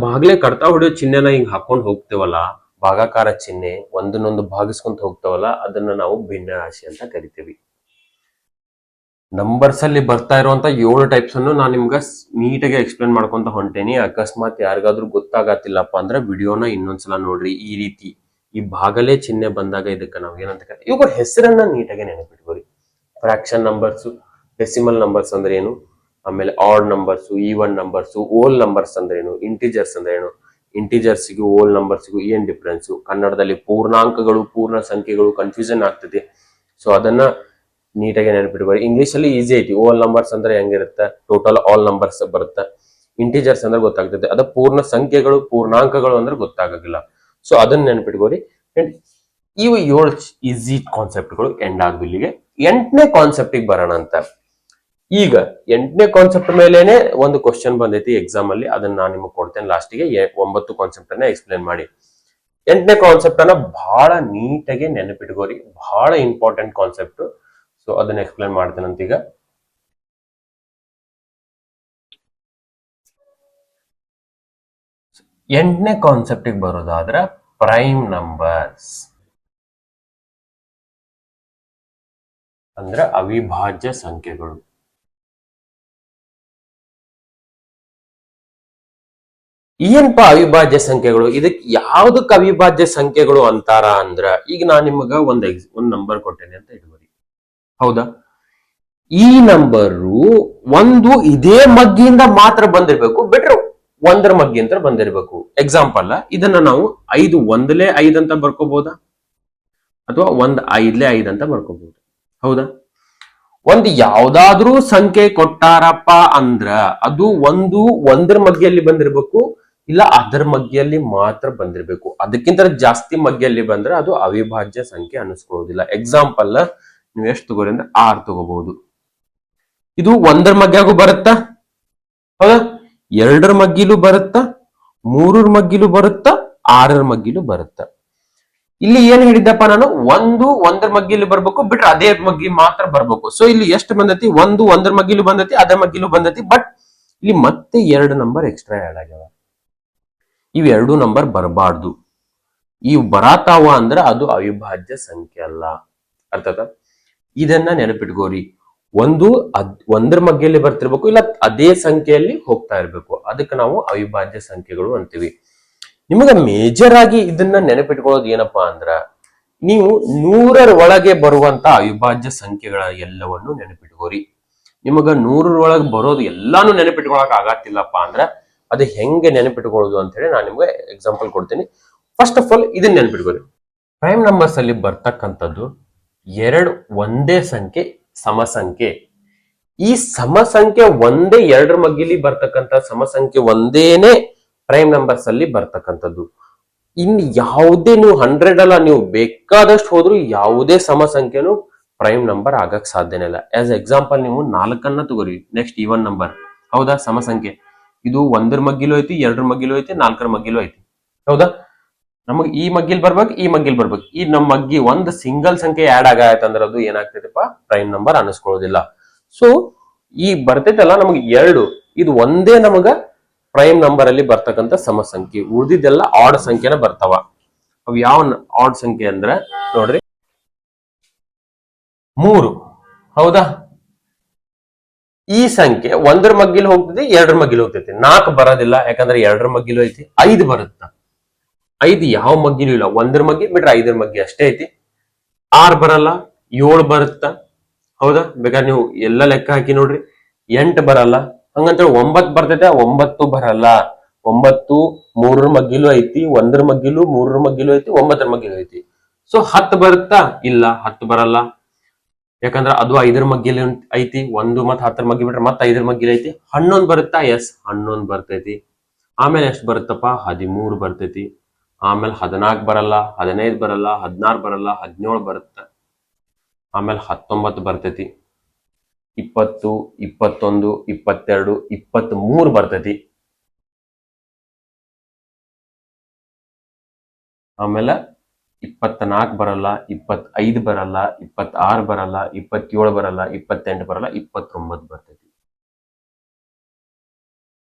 ಭಾಗಲೇ ಕಡ್ತಾ ಹೊಡೆಯೋ ಚಿಹ್ನೆನ ಹಿಂಗ್ ಹಾಕೊಂಡು ಹೋಗ್ತೇವಲ್ಲ, ಭಾಗಾಕಾರ ಚಿಹ್ನೆ ಒಂದನ್ನೊಂದು ಭಾಗಿಸ್ಕೊಂತ ಹೋಗ್ತಾವಲ್ಲ, ಅದನ್ನ ನಾವು ಭಿನ್ನ ರಾಶಿ ಅಂತ ಕರಿತೀವಿ. ನಂಬರ್ಸ್ ಅಲ್ಲಿ ಬರ್ತಾ ಇರುವಂತ 7 ಟೈಪ್ಸ್ ಅನ್ನು ನಾನು ನಿಮ್ಗೆ ನೀಟಾಗಿ ಎಕ್ಸ್ಪ್ಲೇನ್ ಮಾಡ್ಕೊಂತ ಹೊಂಟೇನಿ. ಅಕಸ್ಮಾತ್ ಯಾರಿಗಾದ್ರೂ ಗೊತ್ತಾಗತ್ತಿಲ್ಲಪ್ಪ ಅಂದ್ರೆ ವಿಡಿಯೋನ ಇನ್ನೊಂದ್ಸಲ ನೋಡ್ರಿ. ಈ ರೀತಿ ಈ ಭಾಗಲೇ ಚಿಹ್ನೆ ಬಂದಾಗ ಇದಕ್ಕೆ ನಾವು ಏನಂತ ಕರಿತೀವಿ, ಇವುಗಳ ಹೆಸರನ್ನ ನೀಟಾಗಿ ನೆನಪಿಟ್ಕೋರಿ. ಫ್ರಾಕ್ಷನ್ ನಂಬರ್ಸ್, ಡೆಸಿಮಲ್ ನಂಬರ್ಸ್ ಅಂದ್ರೆ ಏನು, ಆಮೇಲೆ ಆಡ್ ನಂಬರ್ಸ್, ಈವನ್ ನಂಬರ್ಸ್, ಓಲ್ ನಂಬರ್ಸ್ ಅಂದ್ರೆ ಏನು, ಇಂಟಿಜರ್ಸ್ ಅಂದ್ರೆ ಏನು, ಇಂಟಿಜರ್ಸ್ಗೂ ಓಲ್ ನಂಬರ್ಸ್ಗೂ ಏನ್ ಡಿಫ್ರೆನ್ಸ್. ಕನ್ನಡದಲ್ಲಿ ಪೂರ್ಣಾಂಕಗಳು ಪೂರ್ಣ ಸಂಖ್ಯೆಗಳು ಕನ್ಫ್ಯೂಷನ್ ಆಗ್ತದೆ. ಸೊ ಅದನ್ನ ನೀಟಾಗಿ ನೆನಪಿಟ್ಕೋರಿ. ಇಂಗ್ಲಿಷ್ ಅಲ್ಲಿ ಈಸಿ ಐತಿ. ಓಲ್ ನಂಬರ್ಸ್ ಅಂದ್ರೆ ಹೆಂಗಿರುತ್ತೆ, ಟೋಟಲ್ ಆಲ್ ನಂಬರ್ಸ್ ಬರುತ್ತೆ. ಇಂಟಿಜರ್ಸ್ ಅಂದ್ರೆ ಗೊತ್ತಾಗ್ತದೆ, ಅದ ಪೂರ್ಣ ಸಂಖ್ಯೆಗಳು ಪೂರ್ಣಾಂಕಗಳು ಅಂದ್ರೆ ಗೊತ್ತಾಗಲ್ಲ. ಸೊ ಅದನ್ನ ನೆನಪಿಟ್ಕೋರಿ. ಇವು 7 ಈಸಿ ಕಾನ್ಸೆಪ್ಟ್ಗಳು ಎಂಡ್ ಆಗ್ಬಿಲ್ಲಿಗೆ. 8ನೇ ಕಾನ್ಸೆಪ್ಟಿಗೆ ಬರೋಣ ಅಂತ. ಈಗ 8ನೇ ಕಾನ್ಸೆಪ್ಟ್ ಮೇಲೇನೆ ಒಂದು ಕ್ವಶನ್ ಬಂದೈತಿ ಎಕ್ಸಾಮ್ ಅಲ್ಲಿ, ಅದನ್ನ ನಾನು ನಿಮಗೆ ಕೊಡ್ತೇನೆ ಲಾಸ್ಟಿಗೆ. 9 ಕಾನ್ಸೆಪ್ಟ್ ಅನ್ನ ಎಕ್ಸ್ಪ್ಲೇನ್ ಮಾಡಿ. 8ನೇ ಕಾನ್ಸೆಪ್ಟ್ ಅನ್ನ ಬಹಳ ನೀಟಾಗಿ ನೆನಪಿಟ್ಕೋರಿ, ಬಹಳ ಇಂಪಾರ್ಟೆಂಟ್ ಕಾನ್ಸೆಪ್ಟ್. ಸೊ ಅದನ್ನ ಎಕ್ಸ್ಪ್ಲೇನ್ ಮಾಡ್ತೇನಂತ ಈಗ. ಎಂಟನೇ ಕಾನ್ಸೆಪ್ಟಿಗೆ ಬರೋದಾದ್ರ ಪ್ರೈಮ್ ನಂಬರ್ಸ್ ಅಂದ್ರೆ ಅವಿಭಾಜ್ಯ ಸಂಖ್ಯೆಗಳು. ಏನಪ್ಪಾ ಅವಿಭಾಜ್ಯ ಸಂಖ್ಯೆಗಳು? ಇದಕ್ಕೆ ಯಾವ್ದಕ್ ಅವಿಭಾಜ್ಯ ಸಂಖ್ಯೆಗಳು ಅಂತಾರ ಅಂದ್ರ, ಈಗ ನಾನ್ ನಿಮಗ ಒಂದ್ ನಂಬರ್ ಕೊಟ್ಟೇನೆ ಅಂತ ಇಟ್ಕೋರಿ, ಹೌದಾ? ಈ ನಂಬರು ಒಂದು ಇದೇ ಮಗ್ಗಿಯಿಂದ ಮಾತ್ರ ಬಂದಿರ್ಬೇಕು, ಬಿಟ್ರೆ ಒಂದರ ಮಗ್ಗಿ ಅಂತ ಬಂದಿರ್ಬೇಕು. ಎಕ್ಸಾಂಪಲ್, ಇದನ್ನ ನಾವು 5 ಒಂದಲೇ 5 ಅಂತ ಬರ್ಕೋಬಹುದಾ, ಅಥವಾ 1 5ಲೇ 5 ಅಂತ ಬರ್ಕೋಬಹುದು, ಹೌದಾ? ಒಂದ್ ಯಾವ್ದಾದ್ರೂ ಸಂಖ್ಯೆ ಕೊಟ್ಟಾರಪ್ಪ ಅಂದ್ರ ಅದು ಒಂದರ ಮಗ್ಗಿಯಲ್ಲಿ ಬಂದಿರ್ಬೇಕು, ಇಲ್ಲ ಅದರ ಮಗ್ಗಿಯಲ್ಲಿ ಮಾತ್ರ ಬಂದಿರ್ಬೇಕು. ಅದಕ್ಕಿಂತ ಜಾಸ್ತಿ ಮಗ್ಗಿಯಲ್ಲಿ ಬಂದ್ರೆ ಅದು ಅವಿಭಾಜ್ಯ ಸಂಖ್ಯೆ ಅನಿಸ್ಕೊಳ್ಳೋದಿಲ್ಲ. ಎಕ್ಸಾಂಪಲ್ ನೀವು ಎಷ್ಟು ತಗೋರಿ ಅಂದ್ರೆ 6 ತಗೋಬಹುದು. ಇದು 1ರ ಮಗ್ಗಿಯಾಗೂ ಬರುತ್ತಾ, ಹೌದಾ? 2ರ ಮಗ್ಗಿಲೂ ಬರುತ್ತಾ, 3ರ ಮಗ್ಗಿಲೂ ಬರುತ್ತಾ, 6ರ ಮಗ್ಗಿಲೂ ಬರುತ್ತಾ. ಇಲ್ಲಿ ಏನ್ ಹೇಳಿದ್ದಪ್ಪ ನಾನು, 1ರ ಮಗ್ಗಿಲಿ ಬರ್ಬೇಕು, ಬಿಟ್ರೆ ಅದೇ ಮಗ್ಗಿ ಮಾತ್ರ ಬರ್ಬೇಕು. ಸೊ ಇಲ್ಲಿ ಎಷ್ಟು ಬಂದತಿ? 1ರ ಮಗ್ಗಿಲು ಬಂದತಿ, ಅದೇ ಮಗ್ಗಿಲು ಬಂದತಿ. ಬಟ್ ಇಲ್ಲಿ ಮತ್ತೆ 2 ನಂಬರ್ ಎಕ್ಸ್ಟ್ರಾ ಆಡ್ ಆಗ್ಯಾವ. ಇವ್ 2 ನಂಬರ್ ಬರಬಾರ್ದು. ಇವ್ ಬರಾತಾವ ಅಂದ್ರೆ ಅದು ಅವಿಭಾಜ್ಯ ಸಂಖ್ಯೆ ಅಲ್ಲ. ಅರ್ಥಾತ? ಇದನ್ನ ನೆನಪಿಟ್ಕೋರಿ. 1ರ ಮಗ್ಗಿಯಲ್ಲಿ ಬರ್ತಿರ್ಬೇಕು, ಇಲ್ಲ ಅದೇ ಸಂಖ್ಯೆಯಲ್ಲಿ ಹೋಗ್ತಾ ಇರ್ಬೇಕು. ಅದಕ್ಕೆ ನಾವು ಅವಿಭಾಜ್ಯ ಸಂಖ್ಯೆಗಳು ಅಂತೀವಿ. ನಿಮಗ ಮೇಜರ್ ಆಗಿ ಇದನ್ನ ನೆನಪಿಟ್ಕೊಳ್ಳೋದು ಏನಪ್ಪಾ ಅಂದ್ರ, ನೀವು 100ರ ಒಳಗೆ ಬರುವಂತ ಅವಿಭಾಜ್ಯ ಸಂಖ್ಯೆಗಳ ಎಲ್ಲವನ್ನು ನೆನಪಿಟ್ಕೋರಿ. ನಿಮಗ 100ರ ಒಳಗೆ ಬರೋದು ಎಲ್ಲಾನು ನೆನಪಿಟ್ಕೊಳಕ್ ಆಗತ್ತಿಲ್ಲಪ್ಪ ಅಂದ್ರ ಅದು ಹೆಂಗೆ ನೆನಪಿಟ್ಕೊಳ್ಳೋದು ಅಂತ ಹೇಳಿ ನಾನು ನಿಮ್ಗೆ ಎಕ್ಸಾಂಪಲ್ ಕೊಡ್ತೀನಿ. ಫಸ್ಟ್ ಆಫ್ ಆಲ್ ಇದನ್ನ ನೆನಪಿಟ್ಕೋರಿ. ಪ್ರೈಮ್ ನಂಬರ್ಸ್ ಅಲ್ಲಿ ಬರ್ತಕ್ಕಂಥದ್ದು 2 ಒಂದೇ ಸಂಖ್ಯೆ ಸಮಸಂಖ್ಯೆ. ಈ ಸಮಸಂಖ್ಯೆ ಒಂದೇ 2ರ ಮಗ್ಗಿಲಿ ಬರ್ತಕ್ಕಂಥ ಸಮಸಂಖ್ಯೆ ಒಂದೇನೆ ಪ್ರೈಮ್ ನಂಬರ್ಸ್ ಅಲ್ಲಿ ಬರ್ತಕ್ಕಂಥದ್ದು. ಇನ್ ಯಾವುದೇ ನೀವು 100 ಅಲ್ಲ, ನೀವು ಬೇಕಾದಷ್ಟು ಹೋದ್ರು ಯಾವುದೇ ಸಮಸಂಖ್ಯೆನು ಪ್ರೈಮ್ ನಂಬರ್ ಆಗಕ್ ಸಾಧ್ಯನೇ ಇಲ್ಲ. ಆಸ್ ಎಕ್ಸಾಂಪಲ್ ನೀವು 4 ತಗೋರಿ, ನೆಕ್ಸ್ಟ್ ಈವನ್ ನಂಬರ್, ಹೌದಾ? ಸಮಸಂಖ್ಯೆ. ಇದು 1ರ ಮಗ್ಗಿಲು ಐತಿ, 2ರ ಮಗ್ಗಿಲು ಐತಿ, 4ರ ಮಗ್ಗಿಲು ಐತಿ, ಹೌದಾ? ನಮಗ್ ಈ ಮಗ್ಗಿಲ್ ಬರ್ಬೇಕು, ಈ ಮಗ್ಗಿಲ್ ಬರ್ಬೇಕು. ಈ ನಮ್ಮ ಮಗ್ಗಿ ಒಂದು ಸಿಂಗಲ್ ಸಂಖ್ಯೆ ಆಡ್ ಆಗಾಯ್ತಂದ್ರೆ ಅದು ಏನಾಗ್ತೈತಪ್ಪ? ಪ್ರೈಮ್ ನಂಬರ್ ಅನಿಸ್ಕೊಳ್ಳೋದಿಲ್ಲ. ಸೊ ಈ ಬರ್ತೈತಲ್ಲ ನಮಗೆ 2, ಇದು ಒಂದೇ ನಮಗ ಪ್ರೈಮ್ ನಂಬರ್ ಅಲ್ಲಿ ಬರ್ತಕ್ಕಂಥ ಸಮಸಂಖ್ಯೆ. ಉಳಿದಿದ್ದೆಲ್ಲ ಆಡ್ ಸಂಖ್ಯೆನ ಬರ್ತಾವ. ಅವ್ ಯಾವ ಆಡ್ ಸಂಖ್ಯೆ ಅಂದ್ರೆ ನೋಡ್ರಿ, 3, ಹೌದಾ? ಈ ಸಂಖ್ಯೆ 1ರ ಮಗ್ಗಿಲು ಹೋಗ್ತೈತಿ, 2ರ ಮಗ್ಗಿಲು ಹೋಗ್ತೈತಿ. 4 ಬರೋದಿಲ್ಲ, ಯಾಕಂದ್ರೆ 2ರ ಮಗ್ಗಿಲು ಐತಿ. 5 ಬರುತ್ತ, 5 ಯಾವ ಮಗ್ಗಿಲು ಇಲ್ಲ, 1ರ ಮಗ್ಗಿ ಬಿಟ್ರೆ 5ರ ಮಗ್ಗಿ ಅಷ್ಟೇ ಐತಿ. 6 ಬರಲ್ಲ, 7 ಬರುತ್ತ, ಹೌದಾ? ಬೇಕಾದ್ರೆ ನೀವು ಎಲ್ಲ ಲೆಕ್ಕ ಹಾಕಿ ನೋಡ್ರಿ. 8 ಬರಲ್ಲ, ಹಂಗಂತ 9 ಬರ್ತೈತೆ, 9 ಬರಲ್ಲ. 9 3ರ ಮಗ್ಗಿಲು ಐತಿ, 1ರ ಮಗ್ಗಿಲು, 3ರ ಮಗ್ಗಿಲು ಐತಿ, 9ರ ಮಗ್ಗಿಲು ಐತಿ. ಸೊ 10 ಬರುತ್ತಾ? ಇಲ್ಲ, 10 ಬರಲ್ಲ, ಯಾಕಂದ್ರೆ ಅದು 5ರ ಮಗ್ಗಿಲು ಐತಿ. 1 ಮತ್ತು 10ರ ಮಗ್ಗಿ ಬಿಟ್ರೆ ಮತ್ತೆ 5ರ ಮಗ್ಗಿಲು ಐತಿ. 11 ಬರುತ್ತಾ? ಎಸ್, 11 ಬರ್ತೈತಿ. ಆಮೇಲೆ ಎಷ್ಟು ಬರುತ್ತಪ್ಪ? 13 ಬರ್ತೈತಿ. ಆಮೇಲೆ 14 ಬರಲ್ಲ, 15 ಬರಲ್ಲ, 16 ಬರಲ್ಲ, 17 ಬರುತ್ತ. ಆಮೇಲೆ 19 ಬರ್ತೈತಿ, 20, 21, 22, 23 ಬರ್ತೈತಿ. ಆಮೇಲೆ 24 ಬರಲ್ಲ, 25 ಬರಲ್ಲ, 26 ಬರಲ್ಲ, 27 ಬರಲ್ಲ, 28 ಬರಲ್ಲ, 29 ಬರ್ತೈತಿ.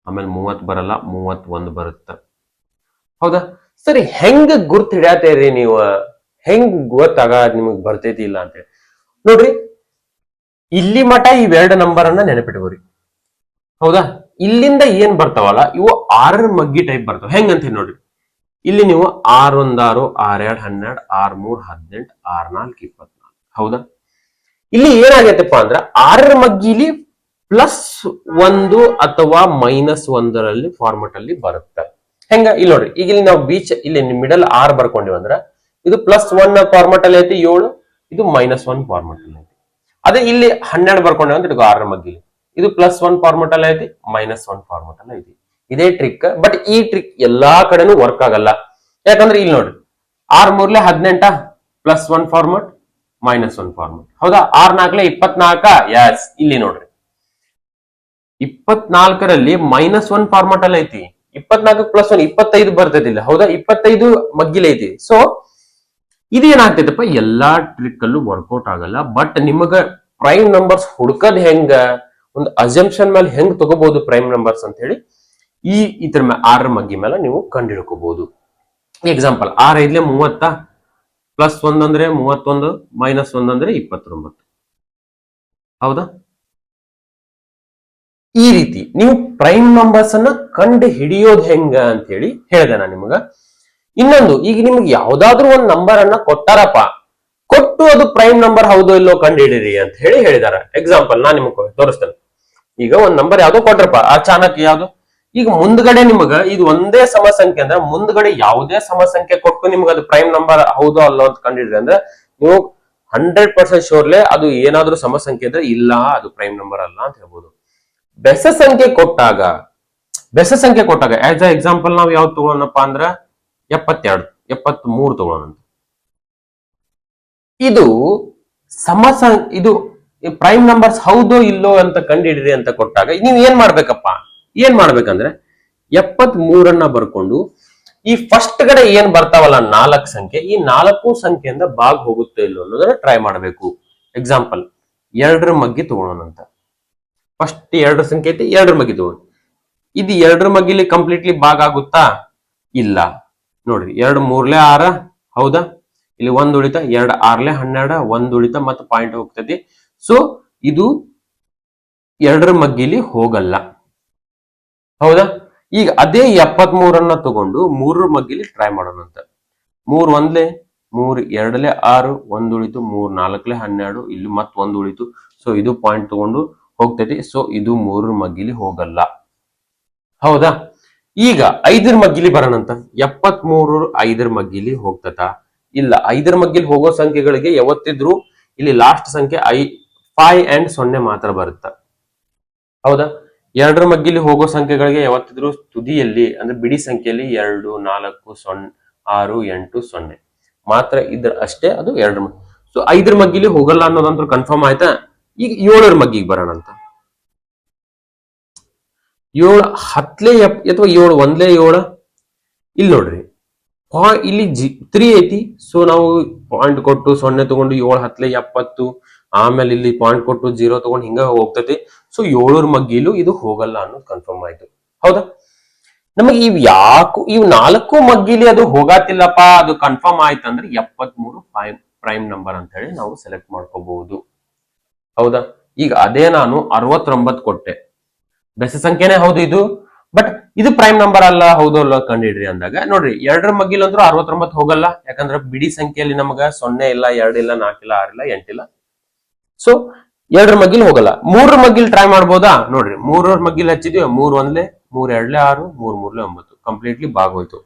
ಆಮೇಲೆ 30 ಬರಲ್ಲ, 31 ಬರುತ್ತ, ಹೌದಾ? ಸರಿ, ಹೆಂಗ ಗುರ್ತು ಹಿಡಿಯತೇರಿ ನೀವು? ಹೆಂಗ್ ಗೊತ್ತಾಗ ನಿಮಗ್ ಬರ್ತೈತಿ ಇಲ್ಲ ಅಂತ ಹೇಳಿ ನೋಡ್ರಿ. ಇಲ್ಲಿ ಮಠ ಇವೆರಡು ನಂಬರ್ ಅನ್ನ ನೆನಪಿಟ್ಕೋರಿ, ಹೌದಾ? ಇಲ್ಲಿಂದ ಏನ್ ಬರ್ತಾವಲ್ಲ ಇವು 6ರ ಮಗ್ಗಿ ಟೈಪ್ ಬರ್ತಾವ. ಹೆಂಗಂತ ನೋಡ್ರಿ, ಇಲ್ಲಿ ನೀವು 6 1 6, 6 2 12, 6 3 18, 6 4 24, ಹೌದಾ? ಇಲ್ಲಿ ಏನಾಗೈತಪ್ಪ ಅಂದ್ರ 6ರ ಮಗ್ಗಿಲಿ +1 ಅಥವಾ -1ರಲ್ಲಿ ಫಾರ್ಮೆಟ್ ಅಲ್ಲಿ ಬರುತ್ತೆ. ಹೆಂಗ ಇಲ್ಲಿ ನೋಡ್ರಿ, ಈಗ ಇಲ್ಲಿ ನಾವು ಇಲ್ಲಿ ಮಿಡಲ್ 6 ಬರ್ಕೊಂಡಿವ್ ಅಂದ್ರ ಇದು +1 ಫಾರ್ಮೆಟ್ ಅಲ್ಲಿ ಐತಿ 7, ಇದು -1 ಫಾರ್ಮೆಟ್ ಅಲ್ಲಿ ಐತಿ. ಅದೇ ಇಲ್ಲಿ 12 ಬರ್ಕೊಂಡೇವ ಅಂತ 6ರ ಮಗ್ಗಿಲಿ ಇದು +1 ಫಾರ್ಮೆಟ್ ಅಲ್ಲ ಐತಿ, -1 ಫಾರ್ಮೆಟ್ ಅಲ್ಲ ಐತಿ. ಇದೇ ಟ್ರಿಕ್. ಬಟ್ ಈ ಟ್ರಿಕ್ ಎಲ್ಲಾ ಕಡೆನೂ ವರ್ಕ್ ಆಗಲ್ಲ. ಯಾಕಂದ್ರೆ ಇಲ್ಲಿ ನೋಡ್ರಿ 6 3 18 +1 ಫಾರ್ಮೆಟ್ -1 ಫಾರ್ಮೆಟ್. ಹೌದಾ? 6 4 24. ಯಸ್, ಇಲ್ಲಿ ನೋಡ್ರಿ 24ರಲ್ಲಿ -1 ಫಾರ್ಮೆಟ್ ಅಲ್ಲ ಐತಿ. 24 +1 25 ಬರ್ತೈತಿಲ್ಲ. ಹೌದಾ? 25 ಮಗ್ಗಿಲ್ ಐತಿ. ಸೊ ಇದು ಏನಾಗ್ತೈತಪ್ಪ, ಎಲ್ಲಾ ಟ್ರಿಕ್ ಅಲ್ಲೂ ವರ್ಕೌಟ್ ಆಗಲ್ಲ. ಬಟ್ ನಿಮಗ ಪ್ರೈಮ್ ನಂಬರ್ಸ್ ಹುಡ್ಕದ್ ಹೆಂಗ, ಒಂದು ಅಸಂಪ್ಷನ್ ಮೇಲೆ ಹೆಂಗ್ ತಗೋಬಹುದು ಪ್ರೈಮ್ ನಂಬರ್ಸ್ ಅಂತ ಹೇಳಿ ಇದ್ರ 6 ಮಗ್ಗಿ ಮೇಲೆ ನೀವು ಕಂಡು ಹಿಡ್ಕೋಬಹುದು. ಎಕ್ಸಾಂಪಲ್ 6 5 30, +1 ಅಂದ್ರೆ 31, -1 ಅಂದ್ರೆ 29. ಹೌದಾ? ಈ ರೀತಿ ನೀವು ಪ್ರೈಮ್ ನಂಬರ್ಸ್ ಅನ್ನ ಕಂಡು ಹಿಡಿಯೋದು ಹೆಂಗ ಅಂತ ಹೇಳಿ ಹೇಳಿದೆ ನಾನು ನಿಮಗ. ಇನ್ನೊಂದು, ಈಗ ನಿಮ್ಗೆ ಯಾವ್ದಾದ್ರು ಒಂದು ನಂಬರ್ ಅನ್ನ ಕೊಟ್ಟಾರಪ್ಪ, ಕೊಟ್ಟು ಅದು ಪ್ರೈಮ್ ನಂಬರ್ ಹೌದೋ ಇಲ್ಲೋ ಕಂಡು ಹಿಡೀರಿ ಅಂತ ಹೇಳಿ ಹೇಳಿದಾರ. ಎಕ್ಸಾಂಪಲ್ ನಾನ್ ನಿಮಗೆ ತೋರಿಸ್ತೇನೆ. ಈಗ ಒಂದ್ ನಂಬರ್ ಯಾವ್ದೋ ಕೊಟ್ರಪ್ಪ, ಅಚಾನಕ್ ಯಾವ್ದು, ಈಗ ಮುಂದ್ಗಡೆ ನಿಮಗ ಇದು ಒಂದೇ ಸಮ ಸಂಖ್ಯೆ ಅಂದ್ರೆ ಮುಂದ್ಗಡೆ ಯಾವುದೇ ಸಮ ಸಂಖ್ಯೆ ಕೊಟ್ಟು ನಿಮ್ಗೆ ಅದು ಪ್ರೈಮ್ ನಂಬರ್ ಹೌದೋ ಅಲ್ಲೋ ಅಂತ ಕಂಡಿಡ್ರಿ ಅಂದ್ರೆ ನೀವು 100% ಶೋರ್ಲೆ ಅದು ಏನಾದ್ರೂ ಸಮ ಸಂಖ್ಯೆ ಇದ್ರೆ ಇಲ್ಲ, ಅದು ಪ್ರೈಮ್ ನಂಬರ್ ಅಲ್ಲ ಅಂತ ಹೇಳ್ಬೋದು. ಬೆಸ ಸಂಖ್ಯೆ ಕೊಟ್ಟಾಗ ಆಸ್ ಅ ಎಕ್ಸಾಂಪಲ್ ನಾವು ಯಾವ್ದು ತಗೋಣಪ್ಪ ಅಂದ್ರ 72 73 ತಗೋಣ. ಇದು ಇದು ಪ್ರೈಮ್ ನಂಬರ್ಸ್ ಹೌದೋ ಇಲ್ಲೋ ಅಂತ ಕಂಡಿಡ್ರಿ ಅಂತ ಕೊಟ್ಟಾಗ ನೀವ್ ಏನ್ ಮಾಡ್ಬೇಕಂದ್ರೆ 73 ಬರ್ಕೊಂಡು ಈ ಫಸ್ಟ್ ಕಡೆ ಏನ್ ಬರ್ತಾವಲ್ಲ 4 ಸಂಖ್ಯೆ, ಈ 4 ಸಂಖ್ಯೆಯಿಂದ ಭಾಗ ಹೋಗುತ್ತೆ ಇಲ್ಲೋ ಅನ್ನೋದನ್ನ ಟ್ರೈ ಮಾಡಬೇಕು. ಎಕ್ಸಾಂಪಲ್ 2 ಮಗ್ಗಿ ತಗೊಳ್ಳೋಣಂತ. ಫಸ್ಟ್ 2 ಸಂಖ್ಯೆ ಐತಿ, 2 ಮಗ್ಗಿ ತಗೊಳ್ಳೋಣ. ಇದು 2 ಮಗ್ಗಿಲಿ ಕಂಪ್ಲೀಟ್ಲಿ ಭಾಗ ಆಗುತ್ತಾ? ಇಲ್ಲ. ನೋಡ್ರಿ 2 3 6. ಹೌದಾ? ಇಲ್ಲಿ 1 ಉಳಿತ, 2 6 12, 1 ಉಳಿತ ಮತ್ತೆ ಪಾಯಿಂಟ್ ಹೋಗ್ತದೆ. ಸೊ ಇದು 2 ಮಗ್ಗಿಲಿ ಹೋಗಲ್ಲ. ಹೌದಾ? ಈಗ ಅದೇ 73 ತಗೊಂಡು 3 ಮಗ್ಗಿಲಿ ಟ್ರೈ ಮಾಡೋಣಂತ. 3 1 3 2 6, 1 ಉಳಿತು, 3 4 12, ಇಲ್ಲಿ ಮತ್ತೆ 1 ಉಳಿತು. ಸೊ ಇದು ಪಾಯಿಂಟ್ ತಗೊಂಡು ಹೋಗ್ತೈತಿ. ಸೊ ಇದು 3 ಮಗ್ಗಿಲಿ ಹೋಗಲ್ಲ. ಹೌದಾ? ಈಗ 5 ಮಗ್ಗಿಲಿ ಬರೋಣಂತ. 73 5 ಮಗ್ಗಿಲಿ ಹೋಗ್ತತ? ಇಲ್ಲ. 5 ಮಗ್ಗಿಲಿ ಹೋಗೋ ಸಂಖ್ಯೆಗಳಿಗೆ ಯಾವತ್ತಿದ್ರು ಇಲ್ಲಿ ಲಾಸ್ಟ್ ಸಂಖ್ಯೆ 5 and 0 ಮಾತ್ರ ಬರುತ್ತ. ಹೌದಾ? 2 ಮಗ್ಗಿಲಿ ಹೋಗೋ ಸಂಖ್ಯೆಗಳಿಗೆ ಯಾವತ್ತಿದ್ರು ತುದಿಯಲ್ಲಿ ಅಂದ್ರೆ ಬಿಡಿ ಸಂಖ್ಯೆಯಲ್ಲಿ 2 4 0 6 8 0 ಮಾತ್ರ ಇದ್ರ ಅಷ್ಟೇ ಅದು 2 ಮಗ್ಗಿ. ಸೊ 5 ಮಗ್ಗಿಲಿ ಹೋಗಲ್ಲ ಅನ್ನೋದಂತೂ ಕನ್ಫರ್ಮ್ ಆಯ್ತಾ. ಈಗ 7 ಮಗ್ಗಿಗೆ ಬರೋಣಂತ. 7 10 ಅಥವಾ 7 1 7. ಇಲ್ಲಿ ನೋಡ್ರಿ ಇಲ್ಲಿ 3 ಐತಿ. ಸೊ ನಾವು ಪಾಯಿಂಟ್ ಕೊಟ್ಟು 0 ತಗೊಂಡು 7 10 70, ಆಮೇಲೆ ಇಲ್ಲಿ ಪಾಯಿಂಟ್ ಕೊಟ್ಟು 0 ತಗೊಂಡು ಹಿಂಗ ಹೋಗ್ತೈತಿ. ಸೊ 7 ಮಗ್ಗಿಲು ಇದು ಹೋಗಲ್ಲ ಅನ್ನೋದು ಕನ್ಫರ್ಮ್ ಆಯ್ತು. ಹೌದಾ? ನಮಗೆ ಇವ್ 4 ಮಗ್ಗಿಲಿ ಅದು ಹೋಗಾತಿಲ್ಲಪ್ಪ, ಅದು ಕನ್ಫರ್ಮ್ ಆಯ್ತಂದ್ರೆ 73 ಪ್ರೈಮ್ ನಂಬರ್ ಅಂತ ಹೇಳಿ ನಾವು ಸೆಲೆಕ್ಟ್ ಮಾಡ್ಕೋಬಹುದು. ಹೌದಾ? ಈಗ ಅದೇ ನಾನು 69 ಕೊಟ್ಟೆ, ಬೆಸ ಸಂಖ್ಯೆನೇ ಹೌದು ಇದು, ಬಟ್ ಇದು ಪ್ರೈಮ್ ನಂಬರ್ ಅಲ್ಲ, ಹೌದು ಅಲ್ಲ ಕಂಡಿಡ್ರಿ ಅಂದಾಗ ನೋಡ್ರಿ 2 ಮಗ್ಗಿಲ್ ಅಂದ್ರೂ 69 ಹೋಗಲ್ಲ. ಯಾಕಂದ್ರೆ ಬಿಡಿ ಸಂಖ್ಯೆಯಲ್ಲಿ ನಮಗ 0 ಇಲ್ಲ, 2 ಇಲ್ಲ, 4 ಇಲ್ಲ, 6 ಇಲ್ಲ, 8 ಇಲ್ಲ. ಸೊ 2 ಮಗ್ಗಿಲ್ ಹೋಗಲ್ಲ. 3 ಮಗ್ಗಿಲ್ ಟ್ರೈ ಮಾಡ್ಬೋದಾ? ನೋಡ್ರಿ 3 ಮಗ್ಗಿಲ್ ಹಚ್ಚಿದ್ವಿ. 3 1 3 2 6 3 3 9 ಕಂಪ್ಲೀಟ್ಲಿ ಭಾಗ ಹೋಯ್ತು.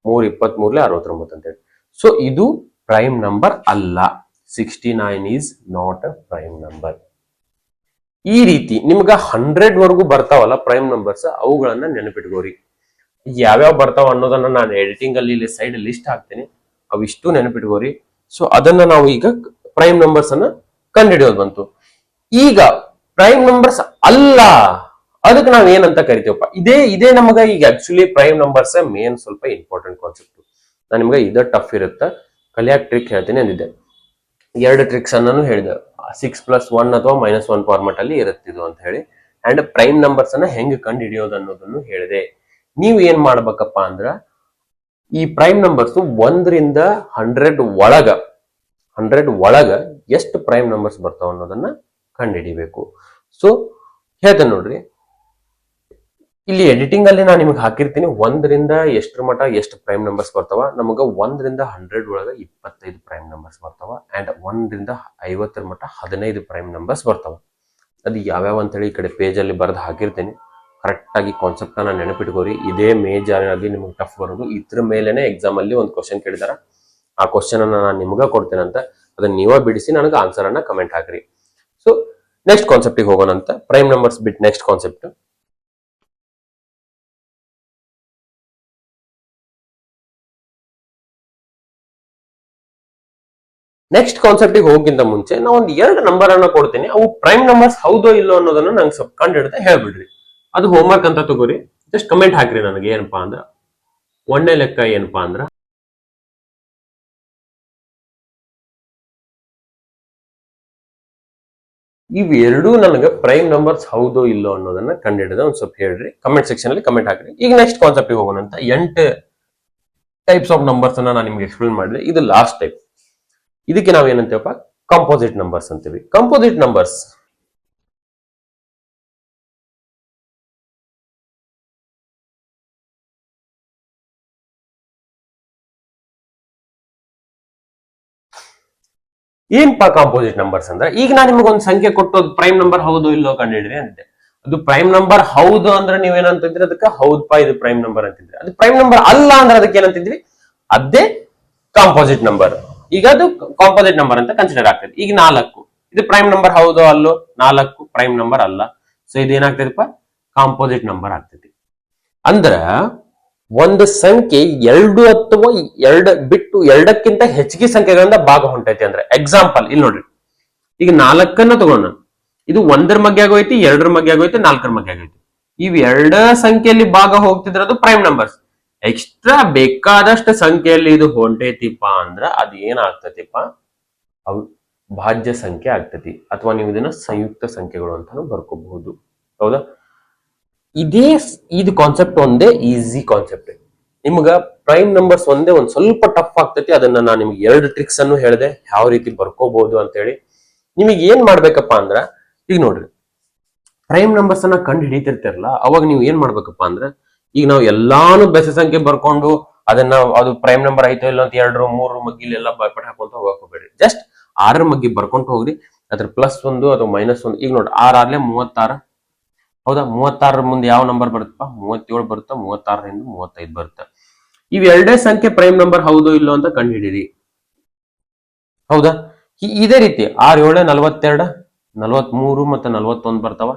3 23 69 ಅಂತ ಹೇಳಿ. ಸೊ ಇದು ಪ್ರೈಮ್ ನಂಬರ್ ಅಲ್ಲ. 69 is not a prime number. ಈ ರೀತಿ ನಿಮ್ಗ 100 ವರೆಗೂ ಬರ್ತಾವಲ್ಲ ಪ್ರೈಮ್ ನಂಬರ್ಸ್, ಅವುಗಳನ್ನ ನೆನಪಿಟ್ಕೋರಿ. ಯಾವ್ಯಾವ ಬರ್ತಾವ ಅನ್ನೋದನ್ನ ನಾನು ಎಡಿಟಿಂಗ್ ಅಲ್ಲಿ ಇಲ್ಲಿ ಸೈಡ್ ಲಿಸ್ಟ್ ಹಾಕ್ತೀನಿ, ಅವಿಷ್ಟು ನೆನಪಿಟ್ಕೋರಿ. ಸೊ ಅದನ್ನ ನಾವು ಈಗ ಪ್ರೈಮ್ ನಂಬರ್ಸ್ ಅನ್ನ ಕಂಡುಹಿಡಿಯೋದು ಬಂತು. ಈಗ ಪ್ರೈಮ್ ನಂಬರ್ಸ್ ಅಲ್ಲ, ಅದಕ್ಕೆ ನಾವ್ ಏನಂತ ಕರಿತೀವಪ್ಪ? ಇದೇ ನಮಗ ಈಗ ಆಕ್ಚುಲಿ ಪ್ರೈಮ್ ನಂಬರ್ಸ್ ಮೇನ್ ಸ್ವಲ್ಪ ಇಂಪಾರ್ಟೆಂಟ್ ಕಾನ್ಸೆಪ್ಟ್. ನಾನು ನಿಮ್ಗೆ ಇದು ಟಫ್ ಇರುತ್ತೆ, ಕಲಿಯಾಕ್ ಟ್ರಿಕ್ ಹೇಳ್ತೀನಿ ಅಂದಿದ್ದೆ. 2 ಟ್ರಿಕ್ಸ್ ಅನ್ನು ಹೇಳಿದೆ. 6+1 ಅಥವಾ -1 ಫಾರ್ಮೆಟ್ ಅಲ್ಲಿ ಇರುತ್ತಿದ್ದು ಅಂತ ಹೇಳಿ. ಅಂಡ್ ಪ್ರೈಮ್ ನಂಬರ್ಸ್ ಅನ್ನ ಹೆಂಗ್ ಕಂಡು ಹಿಡಿಯೋದು ಅನ್ನೋದನ್ನು ಹೇಳಿದೆ. ನೀವು ಏನ್ ಮಾಡ್ಬೇಕಪ್ಪ ಅಂದ್ರ ಈ ಪ್ರೈಮ್ ನಂಬರ್ಸ್ 1 ರಿಂದ 100 ಒಳಗ ಎಷ್ಟು ಪ್ರೈಮ್ ನಂಬರ್ಸ್ ಬರ್ತಾವ ಅನ್ನೋದನ್ನ ಕಂಡು ಹಿಡಿಬೇಕು. ಸೊ ಹೇಳ್ತೇನೆ ನೋಡ್ರಿ, ಇಲ್ಲಿ ಎಡಿಟಿಂಗ್ ಅಲ್ಲಿ ನಾನು ನಿಮ್ಗೆ ಹಾಕಿರ್ತೀನಿ 1 ರಿಂದ ಎಷ್ಟರ ಮಟ ಎಷ್ಟು ಪ್ರೈಮ್ ನಂಬರ್ಸ್ ಬರ್ತಾವ. ನಮಗ 1 ರಿಂದ 100 ಒಳಗ 25 ಪ್ರೈಮ್ ನಂಬರ್ಸ್ ಬರ್ತಾವ. ಅಂಡ್ 1 ರಿಂದ 50 ಮಟ 15 ಪ್ರೈಮ್ ನಂಬರ್ಸ್ ಬರ್ತಾವ. ಅದು ಯಾವ್ಯಾವ ಅಂತ ಹೇಳಿ ಈ ಕಡೆ ಪೇಜ್ ಅಲ್ಲಿ ಬರೆದು ಹಾಕಿರ್ತೀನಿ. ಕರೆಕ್ಟ್ ಆಗಿ ಕಾನ್ಸೆಪ್ಟ್ ಅನ್ನ ನೆನಪಿಟ್ಕೋರಿ. ಇದೇ ಮೇಜರ್ ಆಗಿ ನಿಮ್ಗೆ ಟಫ್ ಬರೋದು. ಇದ್ರ ಮೇಲೆನೆ ಎಕ್ಸಾಮ್ ಅಲ್ಲಿ ಒಂದು ಕ್ವಶನ್ ಕೇಳಿದಾರ. ಆ ಕ್ವಶನ್ ಅನ್ನ ನಾನು ನಿಮ್ಗ ಕೊಡ್ತೇನೆ ಅಂತ, ಅದನ್ನ ನೀವೇ ಬಿಡಿಸಿ ನನಗೆ ಆನ್ಸರ್ ಅನ್ನ ಕಮೆಂಟ್ ಹಾಕ್ರಿ. ಸೊ ನೆಕ್ಸ್ಟ್ ಕಾನ್ಸೆಪ್ಟಿಗೆ ಹೋಗೋಣ ಅಂತ. ಪ್ರೈಮ್ ನಂಬರ್ಸ್ ಬಿಟ್ ನೆಕ್ಸ್ಟ್ ಕಾನ್ಸೆಪ್ಟ್. ನೆಕ್ಸ್ಟ್ ಕಾನ್ಸೆಪ್ಟಿಗೆ ಹೋಗಿಂತ ಮುಂಚೆ ನಾವು ಒಂದು 2 ನಂಬರ್ ಅನ್ನ ಕೊಡ್ತೀನಿ, ಅವು ಪ್ರೈಮ್ ನಂಬರ್ಸ್ ಹೌದೋ ಇಲ್ಲೋ ಅನ್ನೋದನ್ನ ನಂಗೆ ಸ್ವಲ್ಪ ಕಂಡು ಹಿಡಿದ ಹೇಳ್ಬಿಡ್ರಿ. ಅದು ಹೋಮ್ವರ್ಕ್ ಅಂತ ತಗೋರಿ. ಜಸ್ಟ್ ಕಮೆಂಟ್ ಹಾಕ್ರಿ ನನಗೆ ಏನಪ್ಪಾ ಅಂದ್ರ ಒಂದೇ ಲೆಕ್ಕ ಏನಪ್ಪಾ ಅಂದ್ರ ಇವೆರಡೂ ನನಗೆ ಪ್ರೈಮ್ ನಂಬರ್ಸ್ ಹೌದೋ ಇಲ್ಲೋ ಅನ್ನೋದನ್ನ ಕಂಡು ಹಿಡಿದ ಒಂದ್ ಸ್ವಲ್ಪ ಹೇಳ್ರಿ, ಕಮೆಂಟ್ ಸೆಕ್ಷನ್ ಅಲ್ಲಿ ಕಮೆಂಟ್ ಹಾಕ್ರಿ. ಈಗ ನೆಕ್ಸ್ಟ್ ಕಾನ್ಸೆಪ್ಟಿಗೆ ಹೋಗೋಣ ಅಂತ. 8 ಟೈಪ್ಸ್ ಆಫ್ ನಂಬರ್ಸ್ ಅನ್ನ ನಾನು ನಿಮ್ಗೆ ಎಕ್ಸ್ಪ್ಲೇನ್ ಮಾಡಿದೆ. ಇದು ಲಾಸ್ಟ್ ಟೈಪ್. ಇದಕ್ಕೆ ನಾವ್ ಏನಂತೀವಪ್ಪ, ಕಾಂಪೋಸಿಟ್ ನಂಬರ್ಸ್ ಅಂತೀವಿ. ಕಾಂಪೋಸಿಟ್ ನಂಬರ್ಸ್ ಏನಪ್ಪಾ ಕಾಂಪೋಸಿಟ್ ನಂಬರ್ಸ್ ಅಂದ್ರೆ, ಈಗ ನಾನು ನಿಮಗೊಂದು ಸಂಖ್ಯೆ ಕೊಟ್ಟು ಪ್ರೈಮ್ ನಂಬರ್ ಹೌದು ಇಲ್ಲೋ ಕಂಡಿಡ್ರಿ ಅಂತೆ. ಅದು ಪ್ರೈಮ್ ನಂಬರ್ ಹೌದು ಅಂದ್ರೆ ನೀವೇನಂತಿದ್ರಿ, ಅದಕ್ಕೆ ಹೌದಪ್ಪ ಇದು ಪ್ರೈಮ್ ನಂಬರ್ ಅಂತಿದ್ರಿ. ಅದು ಪ್ರೈಮ್ ನಂಬರ್ ಅಲ್ಲ ಅಂದ್ರೆ ಅದಕ್ಕೆ ಏನಂತಿದ್ರಿ, ಅದೇ ಕಾಂಪೋಸಿಟ್ ನಂಬರ್. ಈಗ ಅದು ಕಾಂಪೋಸಿಟ್ ನಂಬರ್ ಅಂತ ಕನ್ಸಿಡರ್ ಆಗ್ತದೆ. ಈಗ 4 ಇದು ಪ್ರೈಮ್ ನಂಬರ್ ಹೌದೋ ಅಲ್ಲೋ, 4 ಪ್ರೈಮ್ ನಂಬರ್ ಅಲ್ಲ. ಸೊ ಇದೇನಾಗ್ತದಪ್ಪ, ಕಾಂಪೋಸಿಟ್ ನಂಬರ್ ಆಗ್ತದೆ. ಅಂದ್ರ ಒಂದು ಸಂಖ್ಯೆ 2 ಅಥವಾ 2 ಬಿಟ್ಟು 2ಕ್ಕಿಂತ ಹೆಚ್ಚಿಗೆ ಸಂಖ್ಯೆಗಳಿಂದ ಭಾಗ ಹೊಂಟೈತಿ ಅಂದ್ರೆ. ಎಕ್ಸಾಂಪಲ್ ಇಲ್ಲಿ ನೋಡ್ರಿ, ಈಗ 4 ತಗೋಣ. ಇದು 1ರ ಮಗ್ಗೆ ಆಗೋಯ್ತಿ, 2ರ ಮಗ್ಗೆ ಆಗೋಯ್ತಿ, 4ರ ಮಗ್ಗೆ ಆಗೋಯ್ತಿ. ಇವ್ 2 ಸಂಖ್ಯೆಯಲ್ಲಿ ಭಾಗ ಹೋಗ್ತಿದ್ರೆ ಅದು ಪ್ರೈಮ್ ನಂಬರ್ಸ್. ಎಕ್ಸ್ಟ್ರಾ ಬೇಕಾದಷ್ಟು ಸಂಖ್ಯೆಯಲ್ಲಿ ಇದು ಹೊಂಟೈತಿಪ್ಪ ಅಂದ್ರ ಅದು ಏನಾಗ್ತತಿಪ್ಪ, ಅವು ಭಾಜ್ಯ ಸಂಖ್ಯೆ ಆಗ್ತತಿ. ಅಥವಾ ನೀವು ಇದನ್ನ ಸಂಯುಕ್ತ ಸಂಖ್ಯೆಗಳು ಅಂತಾನು ಬರ್ಕೋಬಹುದು. ಹೌದಾ? ಇದು ಕಾನ್ಸೆಪ್ಟ್ ಒಂದೇ ಈಸಿ ಕಾನ್ಸೆಪ್ಟ್. ನಿಮ್ಗ ಪ್ರೈಮ್ ನಂಬರ್ಸ್ ಒಂದೇ ಒಂದ್ ಸ್ವಲ್ಪ ಟಫ್ ಆಗ್ತೈತಿ. ಅದನ್ನ ನಾನು ನಿಮ್ಗೆ 2 ಟ್ರಿಕ್ಸ್ ಅನ್ನು ಹೇಳಿದೆ, ಯಾವ ರೀತಿ ಬರ್ಕೋಬಹುದು ಅಂತ ಹೇಳಿ. ನಿಮಗೆ ಏನ್ ಮಾಡ್ಬೇಕಪ್ಪ ಅಂದ್ರ, ಈಗ ನೋಡ್ರಿ, ಪ್ರೈಮ್ ನಂಬರ್ಸ್ ಅನ್ನ ಕಂಡು ಹಿಡಿತಿರ್ತಿರಲ್ಲ, ಅವಾಗ ನೀವು ಏನ್ ಮಾಡ್ಬೇಕಪ್ಪ ಅಂದ್ರ, ಈಗ ನಾವು ಎಲ್ಲಾನು ಬೆಸ ಸಂಖ್ಯೆ ಬರ್ಕೊಂಡು ಅದನ್ನ ಅದು ಪ್ರೈಮ್ ನಂಬರ್ ಐತೋ ಇಲ್ಲ ಅಂತ 2, 3 ಮಗ್ಗಿಲಿ ಎಲ್ಲ ಭಯಪಟ್ಟು ಹಾಕೊಂತ ಹೋಗಕ್ ಹೋಗ್ಬೇಡ್ರಿ. ಜಸ್ಟ್ 6ರ ಮಗ್ಗಿ ಬರ್ಕೊಂತ ಹೋಗ್ರಿ. ಅದ್ರ +1 ಅಥವಾ -1. ಈಗ ನೋಡ್ರಿ 6 6 36. ಹೌದಾ? 36ರ ಮುಂದೆ ಯಾವ ನಂಬರ್ ಬರುತ್ತಪ್ಪ, 37 ಬರುತ್ತಾ. 36ರಿಂದ 35 ಬರುತ್ತಾ. ಇವ್ 2 ಸಂಖ್ಯೆ ಪ್ರೈಮ್ ನಂಬರ್ ಹೌದು ಇಲ್ಲೋ ಅಂತ ಕಂಡು ಹಿಡೀರಿ. ಹೌದಾ? ಇದೇ ರೀತಿ 6 7 42, 43 ಮತ್ತೆ 41 ಬರ್ತಾವ.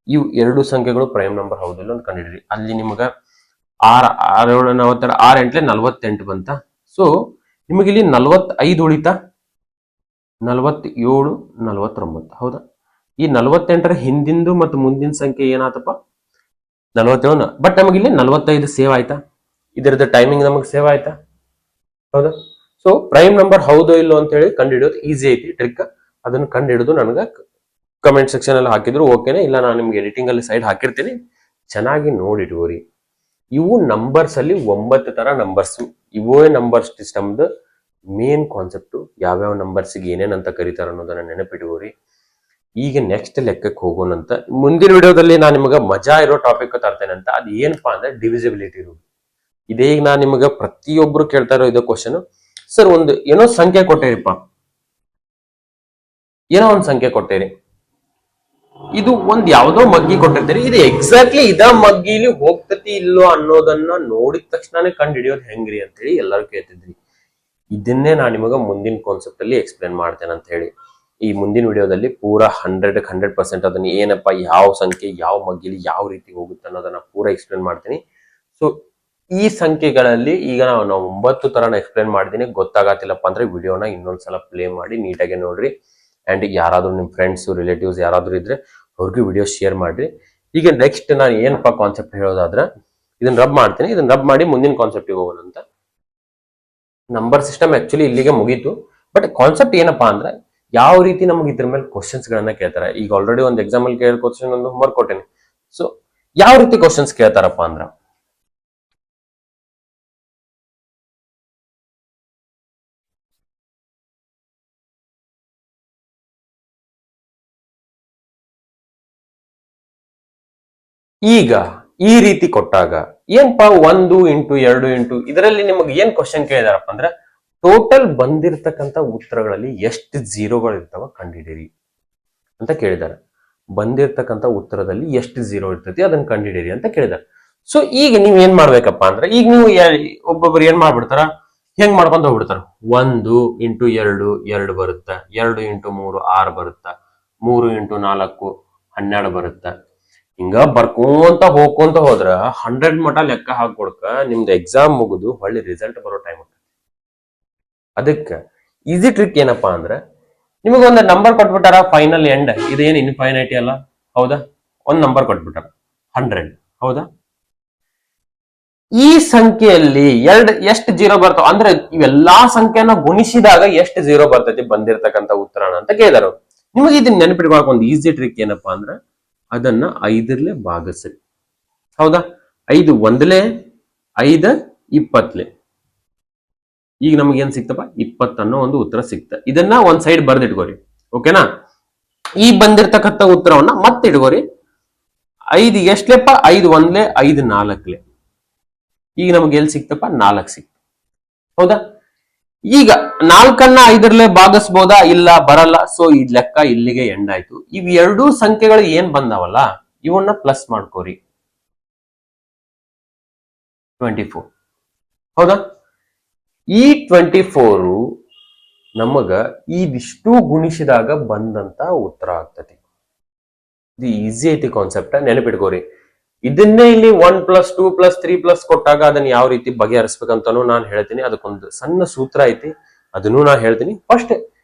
ಇವು 2 ಸಂಖ್ಯೆಗಳು ಪ್ರೈಮ್ ನಂಬರ್ ಹೌದು ಇಲ್ಲ ಅಂತ ಕಂಡು ಹಿಡೀರಿ. ಅಲ್ಲಿ ನಿಮಗ 6 6 7 42, 6 8 48 ಬಂತ. ಸೊ ನಿಮಗೆ ಇಲ್ಲಿ 45 ಉಳಿತಾ, 47 49. ಹೌದಾ? ಈ 48ರ ಹಿಂದಿಂದು ಮತ್ತು ಮುಂದಿನ ಸಂಖ್ಯೆ ಏನಾತಪ್ಪ, 47. ಬಟ್ ನಮಗೆ ಇಲ್ಲಿ 45 ಸೇವ್ ಆಯ್ತಾ, ಇದರದ ಟೈಮಿಂಗ್ ನಮಗೆ ಸೇವ್ ಆಯ್ತಾ. ಹೌದಾ? ಸೊ ಪ್ರೈಮ್ ನಂಬರ್ ಹೌದೋ ಇಲ್ಲೋ ಅಂತ ಹೇಳಿ ಕಂಡು ಹಿಡಿಯೋದು ಈಸಿ ಐತಿ ಟ್ರಿಕ್. ಅದನ್ನ ಕಂಡು ಹಿಡಿದು ನನಗೆ ಕಮೆಂಟ್ ಸೆಕ್ಷನ್ ಅಲ್ಲಿ ಹಾಕಿದ್ರು ಓಕೆನೆ, ಇಲ್ಲ ನಾನು ನಿಮ್ಗೆ ಎಡಿಟಿಂಗ್ ಅಲ್ಲಿ ಸೈಡ್ ಹಾಕಿರ್ತೀನಿ, ಚೆನ್ನಾಗಿ ನೋಡಿಟ್ಕೋರಿ. ಇವು ನಂಬರ್ಸ್ ಅಲ್ಲಿ 9 ತರ ನಂಬರ್ಸ್. ಇವೇ ನಂಬರ್ ಸಿಸ್ಟಮ್ದ ಮೇನ್ ಕಾನ್ಸೆಪ್ಟ್. ಯಾವ್ಯಾವ ನಂಬರ್ಸ್ಗೆ ಏನೇನಂತ ಕರೀತಾರ ಅನ್ನೋದನ್ನ ನೆನಪಿಟ್ಕೋರಿ. ಈಗ ನೆಕ್ಸ್ಟ್ ಲೆಕ್ಕಕ್ಕೆ ಹೋಗೋಣಂತ. ಮುಂದಿನ ವಿಡಿಯೋದಲ್ಲಿ ನಾನು ನಿಮಗೆ ಮಜಾ ಇರೋ ಟಾಪಿಕ್ ತರ್ತೇನೆ ಅಂತ. ಅದು ಏನಪ್ಪಾ ಅಂದ್ರೆ ಡಿವಿಸಿಬಿಲಿಟಿ ರೂಲ್. ಇದೇ ಈಗ ನಾನು ನಿಮಗೆ ಪ್ರತಿಯೊಬ್ರು ಕೇಳ್ತಾ ಇರೋ ಇದು ಕ್ವಶನ್. ಸರ್ ಒಂದು ಏನೋ ಸಂಖ್ಯೆ ಕೊಟ್ಟೇರಿಪ್ಪ, ಏನೋ ಒಂದು ಸಂಖ್ಯೆ ಕೊಟ್ಟೇರಿ, ಇದು ಒಂದ್ ಯಾವ್ದೋ ಮಗ್ಗಿ ಕೊಟ್ಟಿರ್ತೀರಿ, ಇದು ಎಕ್ಸಾಕ್ಟ್ಲಿ ಇದ ಮಗ್ಗಿಲಿ ಹೋಗ್ತತಿ ಇಲ್ಲೋ ಅನ್ನೋದನ್ನ ನೋಡಿದ ತಕ್ಷಣನೇ ಕಂಡು ಹಿಡಿಯೋದು ಹೆಂಗ್ರಿ ಅಂತ ಹೇಳಿ ಎಲ್ಲರೂ ಕೇಳ್ತಿದ್ರಿ. ಇದನ್ನೇ ನಾನು ನಿಮಗೆ ಮುಂದಿನ ಕಾನ್ಸೆಪ್ಟ್ ಅಲ್ಲಿ ಎಕ್ಸ್ಪ್ಲೇನ್ ಮಾಡ್ತೇನೆ ಅಂತ ಹೇಳಿ. ಈ ಮುಂದಿನ ವಿಡಿಯೋದಲ್ಲಿ ಪೂರಾ 100% ಅದನ್ನ ಏನಪ್ಪ, ಯಾವ ಸಂಖ್ಯೆ ಯಾವ ಮಗ್ಗಿಲಿ ಯಾವ ರೀತಿ ಹೋಗುತ್ತೆ ಅನ್ನೋದನ್ನ ಪೂರಾ ಎಕ್ಸ್ಪ್ಲೇನ್ ಮಾಡ್ತೀನಿ. ಸೊ ಈ ಸಂಖ್ಯೆಗಳಲ್ಲಿ ಈಗ ನಾವು 9 ತರನ ಎಕ್ಸ್ಪ್ಲೇನ್ ಮಾಡಿದೀನಿ. ಗೊತ್ತಾಗತ್ತಿಲ್ಲಪ್ಪ ಅಂದ್ರೆ ವಿಡಿಯೋನ ಇನ್ನೊಂದ್ಸಲ ಪ್ಲೇ ಮಾಡಿ ನೀಟಾಗಿ ನೋಡ್ರಿ. ಅಂಡ್ ಯಾರಾದ್ರೂ ನಿಮ್ ಫ್ರೆಂಡ್ಸ್ ರಿಲೇಟಿವ್ಸ್ ಯಾರಾದ್ರೂ ಇದ್ರೆ ಅವ್ರಿಗೂ ವಿಡಿಯೋ ಶೇರ್ ಮಾಡ್ರಿ. ಈಗ ನೆಕ್ಸ್ಟ್ ನಾನು ಏನಪ್ಪಾ ಕಾನ್ಸೆಪ್ಟ್ ಹೇಳೋದಾದ್ರೆ, ಇದನ್ನ ರಬ್ ಮಾಡ್ತೀನಿ. ಇದನ್ನ ರಬ್ ಮಾಡಿ ಮುಂದಿನ ಕಾನ್ಸೆಪ್ಟಿಗೆ ಹೋಗೋಣ ಅಂತ. ನಂಬರ್ ಸಿಸ್ಟಮ್ ಆಕ್ಚುಲಿ ಇಲ್ಲಿಗೆ ಮುಗೀತು. ಬಟ್ ಕಾನ್ಸೆಪ್ಟ್ ಏನಪ್ಪಾ ಅಂದ್ರೆ, ಯಾವ ರೀತಿ ನಮ್ಗೆ ಇದ್ರ ಮೇಲೆ ಕ್ವಶನ್ಸ್ ಗಳನ್ನ ಕೇಳ್ತಾರೆ. ಈಗ ಆಲ್ರೆಡಿ ಒಂದು ಎಕ್ಸಾಂಪಲ್ ಕೇಳೋ ಕ್ವಶನ್ ಒಂದು ಹೋಮ್ವರ್ಕ್ ಕೊಟ್ಟೇನಿ. ಸೊ ಯಾವ ರೀತಿ ಕ್ವಶನ್ಸ್ ಕೇಳ್ತಾರಪ್ಪ ಅಂದ್ರ, ಈಗ ಈ ರೀತಿ ಕೊಟ್ಟಾಗ ಏನ್ಪಾ 1 × 2 × ಇದರಲ್ಲಿ ನಿಮಗೆ ಏನ್ ಕ್ವಶನ್ ಕೇಳಿದಾರಪ್ಪ ಅಂದ್ರೆ, ಟೋಟಲ್ ಬಂದಿರತಕ್ಕಂತ ಉತ್ತರಗಳಲ್ಲಿ ಎಷ್ಟು ಝೀರೋಗಳು ಇರ್ತಾವ ಕಂಡುಹಿಡಿಯಿರಿ ಅಂತ ಕೇಳಿದಾರೆ. ಬಂದಿರತಕ್ಕಂತ ಉತ್ತರದಲ್ಲಿ ಎಷ್ಟು ಝೀರೋ ಇರ್ತೈತಿ ಅದನ್ನ ಕಂಡುಹಿಡಿಯಿರಿ ಅಂತ ಕೇಳಿದಾರೆ. ಸೊ ಈಗ ನೀವ್ ಏನ್ ಮಾಡ್ಬೇಕಪ್ಪ ಅಂದ್ರೆ, ಈಗ ನೀವು ಒಬ್ಬೊಬ್ರು ಏನ್ ಮಾಡ್ಬಿಡ್ತಾರ, ಹೆಂಗ್ ಮಾಡ್ಕೊಂತ ಹೋಗ್ಬಿಡ್ತಾರ. 1 × 2 2 ಬರುತ್ತಾ, 2 × 3 6 ಬರುತ್ತಾ, 3 ಇಂಟು 4 12 ಬರುತ್ತೆ. ಹಿಂಗ ಬರ್ಕೊಂತ ಹೋಗ್ಕೊಂತ ಹೋದ್ರ 100 ಮಟ ಲೆಕ್ಕ ಹಾಕೊಡ್ಕ ನಿಮ್ದು ಎಕ್ಸಾಮ್ ಮುಗಿದು ಹೊಳ್ಳಿ ರಿಸಲ್ಟ್ ಬರೋ ಟೈಮ್. ಅದಕ್ಕೆ ಈಸಿ ಟ್ರಿಕ್ ಏನಪ್ಪಾ ಅಂದ್ರೆ ನಿಮಗೊಂದು ನಂಬರ್ ಕೊಟ್ಬಿಟ್ಟಾರ ಫೈನಲ್ ಎಂಡ್, ಇದೇನು ಇನ್ಫೈನೈಟಿ ಅಲ್ಲ ಹೌದಾ, ಒಂದ್ ನಂಬರ್ ಕೊಟ್ಬಿಟ್ಟಾರ 100 ಹೌದಾ. ಈ ಸಂಖ್ಯೆಯಲ್ಲಿ ಎಷ್ಟು ಜೀರೋ ಬರ್ತಾವ ಅಂದ್ರೆ ಇವೆಲ್ಲಾ ಸಂಖ್ಯೆನ ಗುಣಿಸಿದಾಗ ಎಷ್ಟು ಜೀರೋ ಬರ್ತೈತಿ ಬಂದಿರತಕ್ಕಂತ ಉತ್ತರನ ಅಂತ ಕೇಳಿದಾರ. ನಿಮಗೆ ಇದನ್ನ ನೆನಪಿಟ್ಕೊಳಕ್ ಒಂದು ಈಸಿ ಟ್ರಿಕ್ ಏನಪ್ಪಾ ಅಂದ್ರೆ ಅದನ್ನ 5 ಭಾಗಿಸ್ರಿ ಹೌದಾ. 5 ಒಂದ್ಲೆ 5 20. ಈಗ ನಮ್ಗೆ ಏನ್ ಸಿಕ್ತಪ್ಪ 20 ಅನ್ನೋ ಒಂದು ಉತ್ತರ ಸಿಕ್ತ. ಇದನ್ನ ಒಂದ್ ಸೈಡ್ ಬರ್ದಿಟ್ಕೋರಿ ಓಕೆನಾ. ಈ ಬಂದಿರ್ತಕ್ಕಂಥ ಉತ್ತರವನ್ನ ಮತ್ತೆ ಇಟ್ಕೋರಿ. 5 ಎಷ್ಟ್ಲೆಪ್ಪ 5 ಒಂದ್ಲೆ 5 4. ಈಗ ನಮ್ಗೆ ಎಲ್ಲಿ ಸಿಕ್ತಪ್ಪ 4 ಸಿಕ್ತ ಹೌದಾ. ಈಗ 4ಅನ್ನ 5 ಭಾಗಿಸ್ಬೋದಾ, ಇಲ್ಲ ಬರಲ್ಲ. ಸೊ ಈ ಲೆಕ್ಕ ಇಲ್ಲಿಗೆ ಎಂಡ್ ಆಯ್ತು. ಇವ್ ಎರಡೂ ಸಂಖ್ಯೆಗಳು ಏನ್ ಬಂದಾವಲ್ಲ ಇವನ್ನ ಪ್ಲಸ್ ಮಾಡ್ಕೋರಿ 24 ಹೌದಾ. ಈ 24 ನಮಗ ಇದಿಷ್ಟು ಗುಣಿಸಿದಾಗ ಬಂದಂತ ಉತ್ತರ ಆಗ್ತತಿ. ಇದು ಈಸಿ ಐತಿ ಕಾನ್ಸೆಪ್ಟ್, ನೆನಪಿಟ್ಕೋರಿ. ಇದನ್ನೇ ಇಲ್ಲಿ 1+2+3+ ಕೊಟ್ಟಾಗ ಅದನ್ನ ಯಾವ ರೀತಿ ಬಗೆಹರಿಸ್ಬೇಕಂತಾನು ನಾನು ಹೇಳ್ತೀನಿ. ಅದಕ್ಕೊಂದು ಸಣ್ಣ ಸೂತ್ರ ಐತಿ, ಅದನ್ನು ನಾನು ಹೇಳ್ತೀನಿ. ಫಸ್ಟ್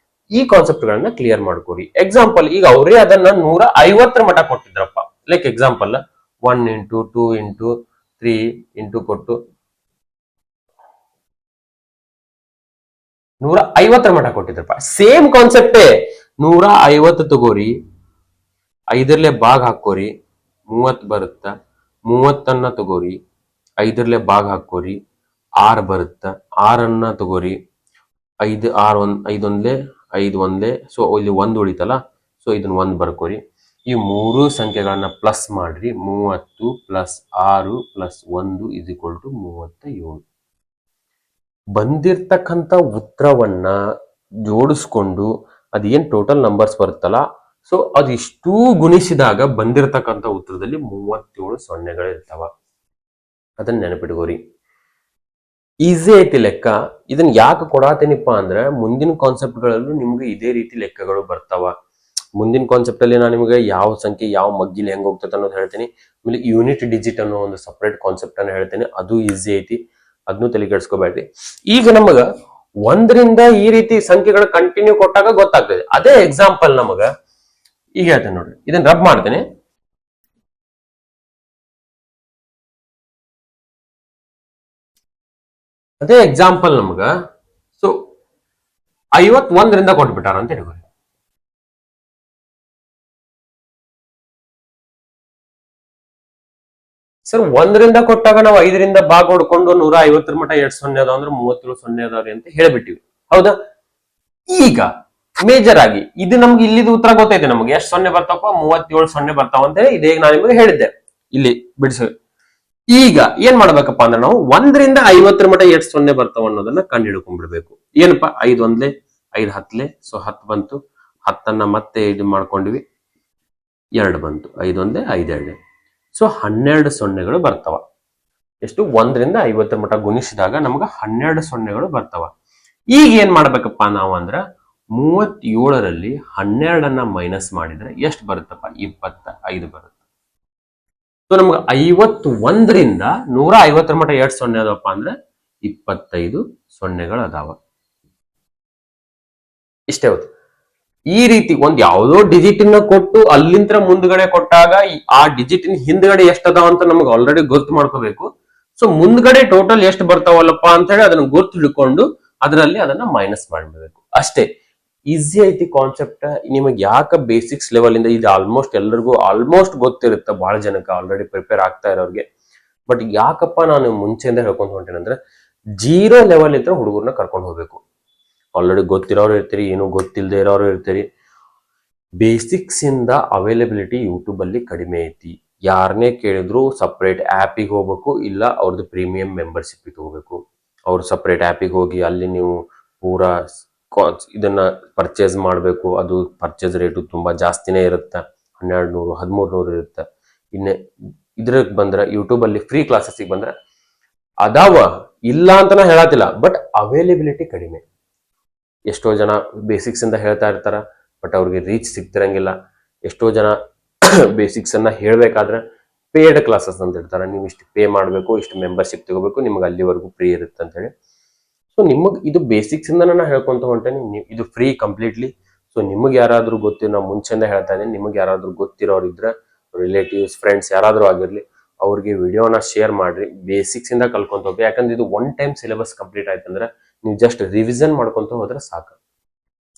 ಈ ಕಾನ್ಸೆಪ್ಟ್ ಗಳನ್ನ ಕ್ಲಿಯರ್ ಮಾಡ್ಕೋರಿ. ಎಕ್ಸಾಂಪಲ್ ಈಗ ಅವರೇ ಅದನ್ನ 150 ಮಟ ಕೊಟ್ಟಿದ್ರಪ್ಪ. Like example 1 into 2 into 3 into ಕೊಟ್ಟು 150 ಮಟ ಕೊಟ್ಟಿದ್ರಪ್ಪ. ಸೇಮ್ ಕಾನ್ಸೆಪ್ಟೇ 150 ತಗೋರಿ, 5 ಭಾಗ ಹಾಕೋರಿ 30 ಬರುತ್ತ. 30ಅನ್ನ ತಗೋರಿ 5 ಭಾಗ ಹಾಕೋರಿ 6 ಬರುತ್ತ. 6ಅನ್ನ ತಗೋರಿ 5 ಒಂದ್ಲೆ 5 ಒಂದ್ಲೆ. ಸೊ ಇಲ್ಲಿ 1 ಉಳಿತಲ್ಲ, ಸೊ ಇದನ್ನ 1 ಬರ್ಕೋರಿ. ಈ ಮೂರು ಸಂಖ್ಯೆಗಳನ್ನ ಪ್ಲಸ್ ಮಾಡ್ರಿ. 30 ಪ್ಲಸ್ 6 ಪ್ಲಸ್ 1 = 37. ಬಂದಿರ್ತಕ್ಕಂಥ ಉತ್ತರವನ್ನ ಜೋಡಿಸ್ಕೊಂಡು ಅದೇನ್ ಟೋಟಲ್ ನಂಬರ್ಸ್ ಬರುತ್ತಲ್ಲ, ಸೊ ಅದಿಷ್ಟು ಗುಣಿಸಿದಾಗ ಬಂದಿರತಕ್ಕಂಥ ಉತ್ತರದಲ್ಲಿ 37 ಸೊನ್ನೆಗಳು ಇರ್ತಾವ. ಅದನ್ನ ನೆನಪಿಟ್ಕೋರಿ. ಈಸಿ ಐತಿ ಲೆಕ್ಕ. ಇದನ್ನ ಯಾಕೆ ಕೊಡಾತೇನಿಪ್ಪ ಅಂದ್ರೆ ಮುಂದಿನ ಕಾನ್ಸೆಪ್ಟ್ ಗಳಲ್ಲೂ ನಿಮ್ಗೆ ಇದೇ ರೀತಿ ಲೆಕ್ಕಗಳು ಬರ್ತಾವ. ಮುಂದಿನ ಕಾನ್ಸೆಪ್ಟ್ ಅಲ್ಲಿ ನಾನು ನಿಮಗೆ ಯಾವ ಸಂಖ್ಯೆ ಯಾವ ಮಗ್ಗಿಲಿ ಹೆಂಗ್ ಹೋಗ್ತದೆ ಅನ್ನೋದು ಹೇಳ್ತೀನಿ. ಆಮೇಲೆ ಯೂನಿಟ್ ಡಿಜಿಟ್ ಅನ್ನೋ ಒಂದು ಸಪರೇಟ್ ಕಾನ್ಸೆಪ್ಟ್ ಅನ್ನ ಹೇಳ್ತೇನೆ, ಅದು ಈಸಿ ಐತಿ, ಅದನ್ನು ತಲೆ ಕೆಡಿಸ್ಕೋಬೇಡ್ರಿ. ಈಗ ನಮಗ 1ರಿಂದ ಈ ರೀತಿ ಸಂಖ್ಯೆಗಳು ಕಂಟಿನ್ಯೂ ಕೊಟ್ಟಾಗ ಗೊತ್ತಾಗ್ತದೆ. ಅದೇ ಎಕ್ಸಾಂಪಲ್ ನಮಗ ಈಗ ಹೇಳ್ತೇನೆ ನೋಡ್ರಿ, ಇದನ್ನ ರಬ್ ಮಾಡ್ತೇನೆ. ಅದೇ ಎಕ್ಸಾಂಪಲ್ ನಮಗ ಸೊ 51ರಿಂದ ಕೊಟ್ಬಿಟ್ಟಾರ ಅಂತ ಹೇಳ್ಬೋದು. ಸರ್ 1ರಿಂದ ಕೊಟ್ಟಾಗ ನಾವು 5ರಿಂದ ಭಾಗ ಹೊಡ್ಕೊಂಡು 150 ಮಟ 2 ಸೊನ್ನೆ ಅದಾವ ಅಂದ್ರೆ 37 ಸೊನ್ನೆ ಅದಾವ್ರಿ ಅಂತ ಹೇಳ್ಬಿಟ್ಟಿವಿ ಹೌದಾ. ಈಗ ಮೇಜರ್ ಆಗಿ ಇದು ನಮ್ಗೆ ಇಲ್ಲಿದ ಉತ್ತರ ಗೊತ್ತೈತೆ. ನಮ್ಗೆ ಎಷ್ಟು ಸೊನ್ನೆ ಬರ್ತಾವಪ್ಪ 37 ಸೊನ್ನೆ ಬರ್ತಾವ ಅಂತ ಹೇಳಿ ಇದೇ ನಾನು ನಿಮಗೆ ಹೇಳಿದ್ದೆ ಇಲ್ಲಿ ಬಿಡಿಸ. ಈಗ ಏನ್ ಮಾಡ್ಬೇಕಪ್ಪ ಅಂದ್ರೆ ನಾವು 1ರಿಂದ 50 ಮಟ 2 ಸೊನ್ನೆ ಬರ್ತಾವ ಅನ್ನೋದನ್ನ ಕಂಡು ಹಿಡ್ಕೊಂಡ್ಬಿಡ್ಬೇಕು. ಏನಪ್ಪಾ 5 ಒಂದ್ಲೆ 5 ಹತ್ಲೆ, ಸೊ 10 ಬಂತು. 10ಅನ್ನ ಮತ್ತೆ ಇದು ಮಾಡ್ಕೊಂಡ್ವಿ, 2 ಬಂತು. 5 ಒಂದ್ಲೆ 5 2, ಸೊ 12 ಸೊನ್ನೆಗಳು ಬರ್ತಾವ. ಎಷ್ಟು 1ರಿಂದ 50 ಮಟ ಗುಣಿಸಿದಾಗ ನಮ್ಗೆ 12 ಸೊನ್ನೆಗಳು ಬರ್ತಾವ. ಈಗ ಏನ್ ಮಾಡ್ಬೇಕಪ್ಪ ನಾವು ಅಂದ್ರ 37ರಲ್ಲಿ 12ಅನ್ನ ಮೈನಸ್ ಮಾಡಿದ್ರೆ ಎಷ್ಟು ಬರುತ್ತಪ್ಪ 25 ಬರುತ್ತೆ. ಸೊ ನಮ್ಗೆ 51ರಿಂದ 150 ಮಟ 2 ಸೊನ್ನೆ ಅದಪ್ಪ ಅಂದ್ರೆ 25 ಸೊನ್ನೆಗಳು ಅದಾವ. ಇಷ್ಟೇ ಹೊತ್ತು ಈ ರೀತಿ ಒಂದ್ ಯಾವ್ದೋ ಡಿಜಿಟ್ ನ ಕೊಟ್ಟು ಅಲ್ಲಿಂದ ಮುಂದ್ಗಡೆ ಕೊಟ್ಟಾಗ ಆ ಡಿಜಿಟ್ ಹಿಂದ್ಗಡೆ ಎಷ್ಟ್ ಅದಾವ ಅಂತ ನಮ್ಗೆ ಆಲ್ರೆಡಿ ಗೊತ್ತು ಮಾಡ್ಕೋಬೇಕು. ಸೊ ಮುಂದ್ಗಡೆ ಟೋಟಲ್ ಎಷ್ಟು ಬರ್ತಾವಲ್ಲಪ್ಪ ಅಂತ ಹೇಳಿ ಅದನ್ನ ಗೊತ್ತು ಹಿಡ್ಕೊಂಡು ಅದರಲ್ಲಿ ಅದನ್ನ ಮೈನಸ್ ಮಾಡ್ಬಿಡ್ಬೇಕು ಅಷ್ಟೇ. ಈಸಿ ಐತಿ ಕಾನ್ಸೆಪ್ಟ್. ನಿಮಗೆ ಯಾಕೆ ಬೇಸಿಕ್ಸ್ ಲೆವೆಲ್ ಇಂದ ಇದು ಆಲ್ಮೋಸ್ಟ್ ಎಲ್ಲರಿಗೂ ಆಲ್ಮೋಸ್ಟ್ ಗೊತ್ತಿರುತ್ತೆ, ಬಹಳ ಜನಕ್ಕೆ ಆಲ್ರೆಡಿ ಪ್ರಿಪೇರ್ ಆಗ್ತಾ ಇರೋರಿಗೆ. ಬಟ್ ಯಾಕಪ್ಪ ನಾನು ಮುಂಚೆಯಿಂದ ಹೇಳ್ಕೊಂಡ್ ಹೊಂಟೇನಂದ್ರೆ 0 ಲೆವೆಲ್ ಇದ್ರೆ ಹುಡುಗರನ್ನ ಕರ್ಕೊಂಡು ಹೋಗ್ಬೇಕು. ಆಲ್ರೆಡಿ ಗೊತ್ತಿರೋರು ಇರ್ತೀರಿ, ಏನು ಗೊತ್ತಿಲ್ಲದೆ ಇರೋರು ಇರ್ತೀರಿ. ಬೇಸಿಕ್ಸ್ ಇಂದ ಅವೈಲಬಿಲಿಟಿ ಯೂಟ್ಯೂಬ್ ಅಲ್ಲಿ ಕಡಿಮೆ ಐತಿ. ಯಾರನ್ನೇ ಕೇಳಿದ್ರು ಸಪ್ರೇಟ್ ಆ್ಯಪಿಗೆ ಹೋಗ್ಬೇಕು, ಇಲ್ಲ ಅವ್ರದ್ದು ಪ್ರೀಮಿಯಂ ಮೆಂಬರ್ಶಿಪ್ ಹೋಗ್ಬೇಕು. ಅವ್ರು ಸಪ್ರೇಟ್ ಆ್ಯಪಿಗೆ ಹೋಗಿ ಅಲ್ಲಿ ನೀವು ಪೂರಾ ಇದನ್ನ ಪರ್ಚೇಸ್ ಮಾಡಬೇಕು. ಅದು ಪರ್ಚೇಸ್ ರೇಟು ತುಂಬಾ ಜಾಸ್ತಿನೇ ಇರುತ್ತೆ, 1200 1300 ಇರುತ್ತೆ. ಇನ್ನೇ ಇದ್ರಿಗೆ ಬಂದ್ರೆ ಯೂಟ್ಯೂಬ್ ಅಲ್ಲಿ ಫ್ರೀ ಕ್ಲಾಸಸ್ಗೆ ಬಂದ್ರೆ ಅದಾವ, ಇಲ್ಲ ಅಂತ ನಾ ಹೇಳತ್ತಿಲ್ಲ, ಬಟ್ ಅವೈಲಬಿಲಿಟಿ ಕಡಿಮೆ. ಎಷ್ಟೋ ಜನ ಬೇಸಿಕ್ಸ್ ಇಂದ ಹೇಳ್ತಾ ಇರ್ತಾರ, ಬಟ್ ಅವ್ರಿಗೆ ರೀಚ್ ಸಿಗ್ತಿರಂಗಿಲ್ಲ. ಎಷ್ಟೋ ಜನ ಬೇಸಿಕ್ಸ್ ಅನ್ನ ಹೇಳ್ಬೇಕಾದ್ರೆ ಪೇಯ್ಡ್ ಕ್ಲಾಸಸ್ ಅಂತ ಇರ್ತಾರೆ, ನೀವು ಇಷ್ಟು ಪೇ ಮಾಡಬೇಕು, ಇಷ್ಟು ಮೆಂಬರ್ಶಿಪ್ ತಗೋಬೇಕು, ನಿಮ್ಗೆ ಅಲ್ಲಿವರೆಗೂ ಫ್ರೀ ಇರುತ್ತೆ ಅಂತ ಹೇಳಿ. ಸೊ ನಿಮಗೆ ಇದು ಬೇಸಿಕ್ಸ್ ಇಂದ ನಾನು ಹೇಳ್ಕೊಂತ ಹೊಂಟೇನೆ, ಇದು ಫ್ರೀ ಕಂಪ್ಲೀಟ್ಲಿ. ಸೊ ನಿಮಗೆ ಯಾರಾದ್ರೂ ಗೊತ್ತಿರೋ, ನಾವು ಮುಂಚೆಯಿಂದ ಹೇಳ್ತಾ ಇದ್ದೀನಿ, ನಿಮಗೆ ಯಾರಾದ್ರೂ ಗೊತ್ತಿರೋರು ಇದ್ರೆ ರಿಲೇಟಿವ್ಸ್ ಫ್ರೆಂಡ್ಸ್ ಯಾರಾದ್ರೂ ಆಗಿರ್ಲಿ, ಅವ್ರಿಗೆ ವಿಡಿಯೋನ ಶೇರ್ ಮಾಡ್ರಿ. ಬೇಸಿಕ್ಸ್ ಇಂದ ಕಲ್ಕೊಂತ ಹೋಗಿ, ಯಾಕಂದ್ರೆ ಇದು ಒನ್ ಟೈಮ್ ಸಿಲೆಬಸ್ ಕಂಪ್ಲೀಟ್ ಆಯ್ತಂದ್ರೆ ನೀವು ಜಸ್ಟ್ ರಿವಿಷನ್ ಮಾಡ್ಕೊಂತ ಹೋದ್ರೆ ಸಾಕು.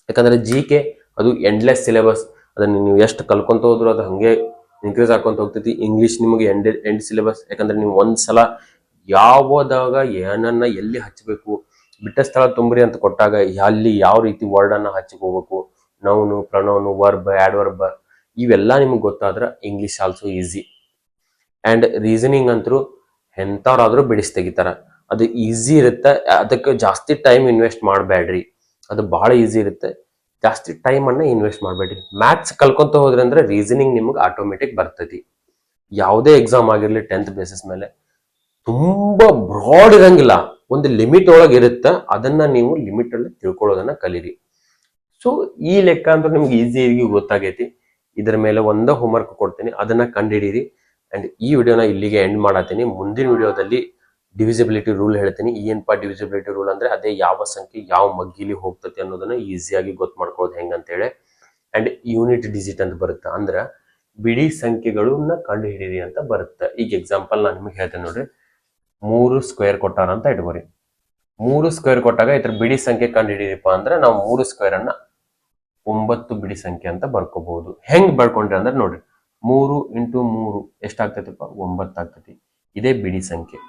ಯಾಕಂದ್ರೆ GK ಅದು ಎಂಡ್ಲೆಸ್ ಸಿಲೆಬಸ್, ಅದನ್ನ ನೀವು ಎಷ್ಟು ಕಲ್ಕೊಂತ ಹೋದ್ರು ಅದು ಹಂಗೆ ಇನ್ಕ್ರೀಸ್ ಹಾಕೊಂತ ಹೋಗ್ತೈತಿ. ಇಂಗ್ಲಿಷ್ ನಿಮಗೆ ಎಂಡ್ ಸಿಲೆಬಸ್, ಯಾಕಂದ್ರೆ ನೀವು ಒಂದ್ಸಲ ಯಾವದಾಗ ಏನನ್ನ ಎಲ್ಲಿ ಹಚ್ಚಬೇಕು, ಬಿಟ್ಟ ಸ್ಥಳ ತುಂಬ್ರಿ ಅಂತ ಕೊಟ್ಟಾಗ ಅಲ್ಲಿ ಯಾವ ರೀತಿ ವರ್ಡ್ ಅನ್ನ ಹಚ್ಕೋಬೇಕು, ನೌನು, ಪ್ರನೌನು, ವರ್ಬ್, ಆಡ್ವರ್ಬ್, ಇವೆಲ್ಲ ನಿಮ್ಗೆ ಗೊತ್ತಾದ್ರೆ English also easy. And reasoning ಅಂತೂ ಎಂಥವ್ರಾದ್ರೂ ಬಿಡಿಸಿ ತೆಗಿತಾರ, ಅದು ಈಸಿ ಇರುತ್ತೆ. ಅದಕ್ಕೆ ಜಾಸ್ತಿ ಟೈಮ್ ಇನ್ವೆಸ್ಟ್ ಮಾಡಬೇಡ್ರಿ, ಅದು ಬಹಳ ಈಸಿ ಇರುತ್ತೆ. ಜಾಸ್ತಿ ಟೈಮ್ ಅನ್ನ ಇನ್ವೆಸ್ಟ್ ಮಾಡಬೇಡ್ರಿ. ಮ್ಯಾಥ್ಸ್ ಕಲ್ಕೊಂತ ಹೋದ್ರಿ ಅಂದ್ರೆ ರೀಸನಿಂಗ್ ನಿಮ್ಗೆ ಆಟೋಮೆಟಿಕ್ ಬರ್ತೈತಿ. ಯಾವುದೇ ಎಕ್ಸಾಮ್ ಆಗಿರ್ಲಿ 10th ಬೇಸಿಸ್ ಮೇಲೆ ತುಂಬಾ ಬ್ರಾಡ್ ಇರಂಗಿಲ್ಲ, ಒಂದು ಲಿಮಿಟ್ ಒಳಗೆ ಇರುತ್ತೆ. ಅದನ್ನ ನೀವು ಲಿಮಿಟ್ ಅಲ್ಲಿ ತಿಳ್ಕೊಳ್ಳೋದನ್ನ ಕಲೀರಿ. ಸೊ ಈ ಲೆಕ್ಕ ಅಂತ ನಿಮ್ಗೆ ಈಸಿಯಾಗಿ ಗೊತ್ತಾಗೈತಿ. ಇದರ ಮೇಲೆ ಒಂದು ಹೋಮ್ವರ್ಕ್ ಕೊಡ್ತೀನಿ, ಅದನ್ನ ಕಂಡುಹಿಡೀರಿ. ಅಂಡ್ ಈ ವಿಡಿಯೋನ ಇಲ್ಲಿಗೆ ಎಂಡ್ ಮಾಡತ್ತೀನಿ. ಮುಂದಿನ ವಿಡಿಯೋದಲ್ಲಿ ಡಿವಿಸಿಬಿಲಿಟಿ ರೂಲ್ ಹೇಳ್ತೀನಿ. ಏನಪ್ಪಾ ಡಿವಿಸಿಬಿಲಿಟಿ ರೂಲ್ ಅಂದ್ರೆ, ಅದೇ ಯಾವ ಸಂಖ್ಯೆ ಯಾವ ಮಗ್ಗಿಲಿ ಹೋಗ್ತತಿ ಅನ್ನೋದನ್ನ ಈಸಿಯಾಗಿ ಗೊತ್ತು ಮಾಡ್ಕೊಳ್ಳೋದು ಹೆಂಗಂತೇಳಿ. ಅಂಡ್ ಯೂನಿಟ್ ಡಿಜಿಟ್ ಅಂತ ಬರುತ್ತೆ, ಅಂದ್ರೆ ಬಿಡಿ ಸಂಖ್ಯೆಗಳನ್ನ ಕಂಡು ಹಿಡೀರಿ ಅಂತ ಬರುತ್ತೆ. ಈಗ ಎಕ್ಸಾಂಪಲ್ ನಾನು ನಿಮಗೆ ಹೇಳ್ತೇನೆ ನೋಡ್ರಿ, 3 ಸ್ಕ್ವೇರ್ ಕೊಟ್ಟಾರ ಅಂತ ಇಟ್ಕೋರಿ. 3 ಸ್ಕ್ವೇರ್ ಕೊಟ್ಟಾಗ ಇದ್ರ ಬಿಡಿ ಸಂಖ್ಯೆ ಕಂಡು ಹಿಡೀರಿಪ್ಪ ಅಂದ್ರೆ ನಾವು 3 ಸ್ಕ್ವೇರ್ ಅನ್ನ 9 ಬಿಡಿ ಸಂಖ್ಯೆ ಅಂತ ಬರ್ಕೋಬಹುದು. ಹೆಂಗ್ ಬರ್ಕೊಂಡ್ರಿ ಅಂದ್ರೆ ನೋಡ್ರಿ, 3 × 3 ಎಷ್ಟಾಗ್ತೈತಿಪ್ಪ, 9 ಆಗ್ತೈತಿ. ಇದೇ ಬಿಡಿ ಸಂಖ್ಯೆ.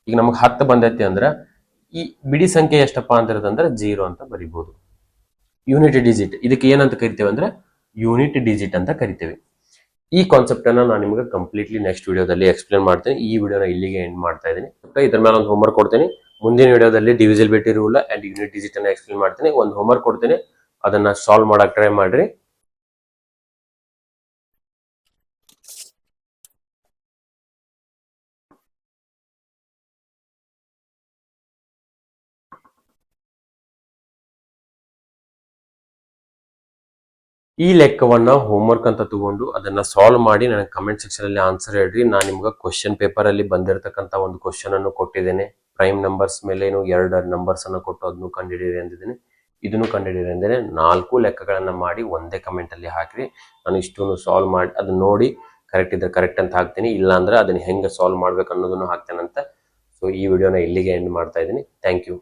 ಈಗ ನಮ್ಗೆ 10 ಬಂದೈತಿ ಅಂದ್ರೆ ಈ ಬಿಡಿ ಸಂಖ್ಯೆ ಎಷ್ಟಪ್ಪ ಅಂತಿರೋದಂದ್ರೆ 0 ಅಂತ ಬರಿಬಹುದು. ಯೂನಿಟ್ ಡಿಜಿಟ್, ಇದಕ್ಕೆ ಏನಂತ ಕರಿತೇವೆ ಅಂದ್ರೆ ಯೂನಿಟ್ ಡಿಜಿಟ್ ಅಂತ ಕರಿತೇವೆ. ಈ ಕಾನ್ಸೆಪ್ಟ್ ಅನ್ನ ನಾನು ನಿಮಗೆ ಕಂಪ್ಲೀಟ್ಲಿ ನೆಕ್ಸ್ಟ್ ವಿಡಿಯೋದಲ್ಲಿ ಎಕ್ಸ್ಪ್ಲೇನ್ ಮಾಡ್ತೀನಿ. ಈ ವಿಡಿಯೋನ ಇಲ್ಲಿಗೆ ಎಂಡ್ ಮಾಡ್ತಾ ಇದ್ದೀನಿ. ಇದ್ರ ಮೇಲೆ ಒಂದು ಹೋಮ್ವರ್ಕ್ ಕೊಡ್ತೀನಿ. ಮುಂದಿನ ವಿಡಿಯೋದಲ್ಲಿ divisibility rule and unit digit ಅನ್ನ ಎಕ್ಸ್ಪ್ಲೇನ್ ಮಾಡ್ತೀನಿ. ಒಂದು ಹೋಮ್ವರ್ಕ್ ಕೊಡ್ತೀನಿ, ಅದನ್ನ ಸಾಲ್ವ್ ಮಾಡಕ್ ಟ್ರೈ ಮಾಡ್ರಿ. ಈ ಲೆಕ್ಕವನ್ನ ಹೋಮ್ವರ್ಕ್ ಅಂತ ತಗೊಂಡು ಅದನ್ನ ಸಾಲ್ವ್ ಮಾಡಿ ನನಗೆ ಕಮೆಂಟ್ ಸೆಕ್ಷನ್ ಅಲ್ಲಿ ಆನ್ಸರ್ ಹೇಳ್ರಿ. ನಾನು ನಿಮ್ಗೆ ಕ್ವಶನ್ ಪೇಪರ್ ಅಲ್ಲಿ ಬಂದಿರತಕ್ಕಂತ ಒಂದು ಕ್ವಶನ್ ಅನ್ನು ಕೊಟ್ಟಿದ್ದೇನೆ. ಪ್ರೈಮ್ ನಂಬರ್ಸ್ ಮೇಲೆ 2 ನಂಬರ್ಸ್ ಅನ್ನು ಕೊಟ್ಟು ಅದನ್ನು ಕಂಡುಹಿಡಿಯಿರಿ ಅಂದಿದ್ದೀನಿ. ಇದನ್ನು ಕಂಡುಹಿಡಿಯಿರಿ ಅಂದ್ರೆ 4 ಲೆಕ್ಕಗಳನ್ನ ಮಾಡಿ ಒಂದೇ ಕಮೆಂಟ್ ಅಲ್ಲಿ ಹಾಕ್ರಿ. ನಾನು ಇಷ್ಟನ್ನು ಸಾಲ್ವ್ ಮಾಡಿ ಅದನ್ನ ನೋಡಿ ಕರೆಕ್ಟ್ ಇದ್ರೆ ಕರೆಕ್ಟ್ ಅಂತ ಹಾಕ್ತೀನಿ, ಇಲ್ಲ ಅಂದ್ರೆ ಅದನ್ನ ಹೆಂಗೆ ಸಾಲ್ವ್ ಮಾಡ್ಬೇಕು ಅನ್ನೋದನ್ನು ಹಾಕ್ತೇನೆ ಅಂತ. ಸೊ ಈ ವಿಡಿಯೋನ ಇಲ್ಲಿಗೆ ಎಂಡ್ ಮಾಡ್ತಾ ಇದ್ದೀನಿ. Thank you.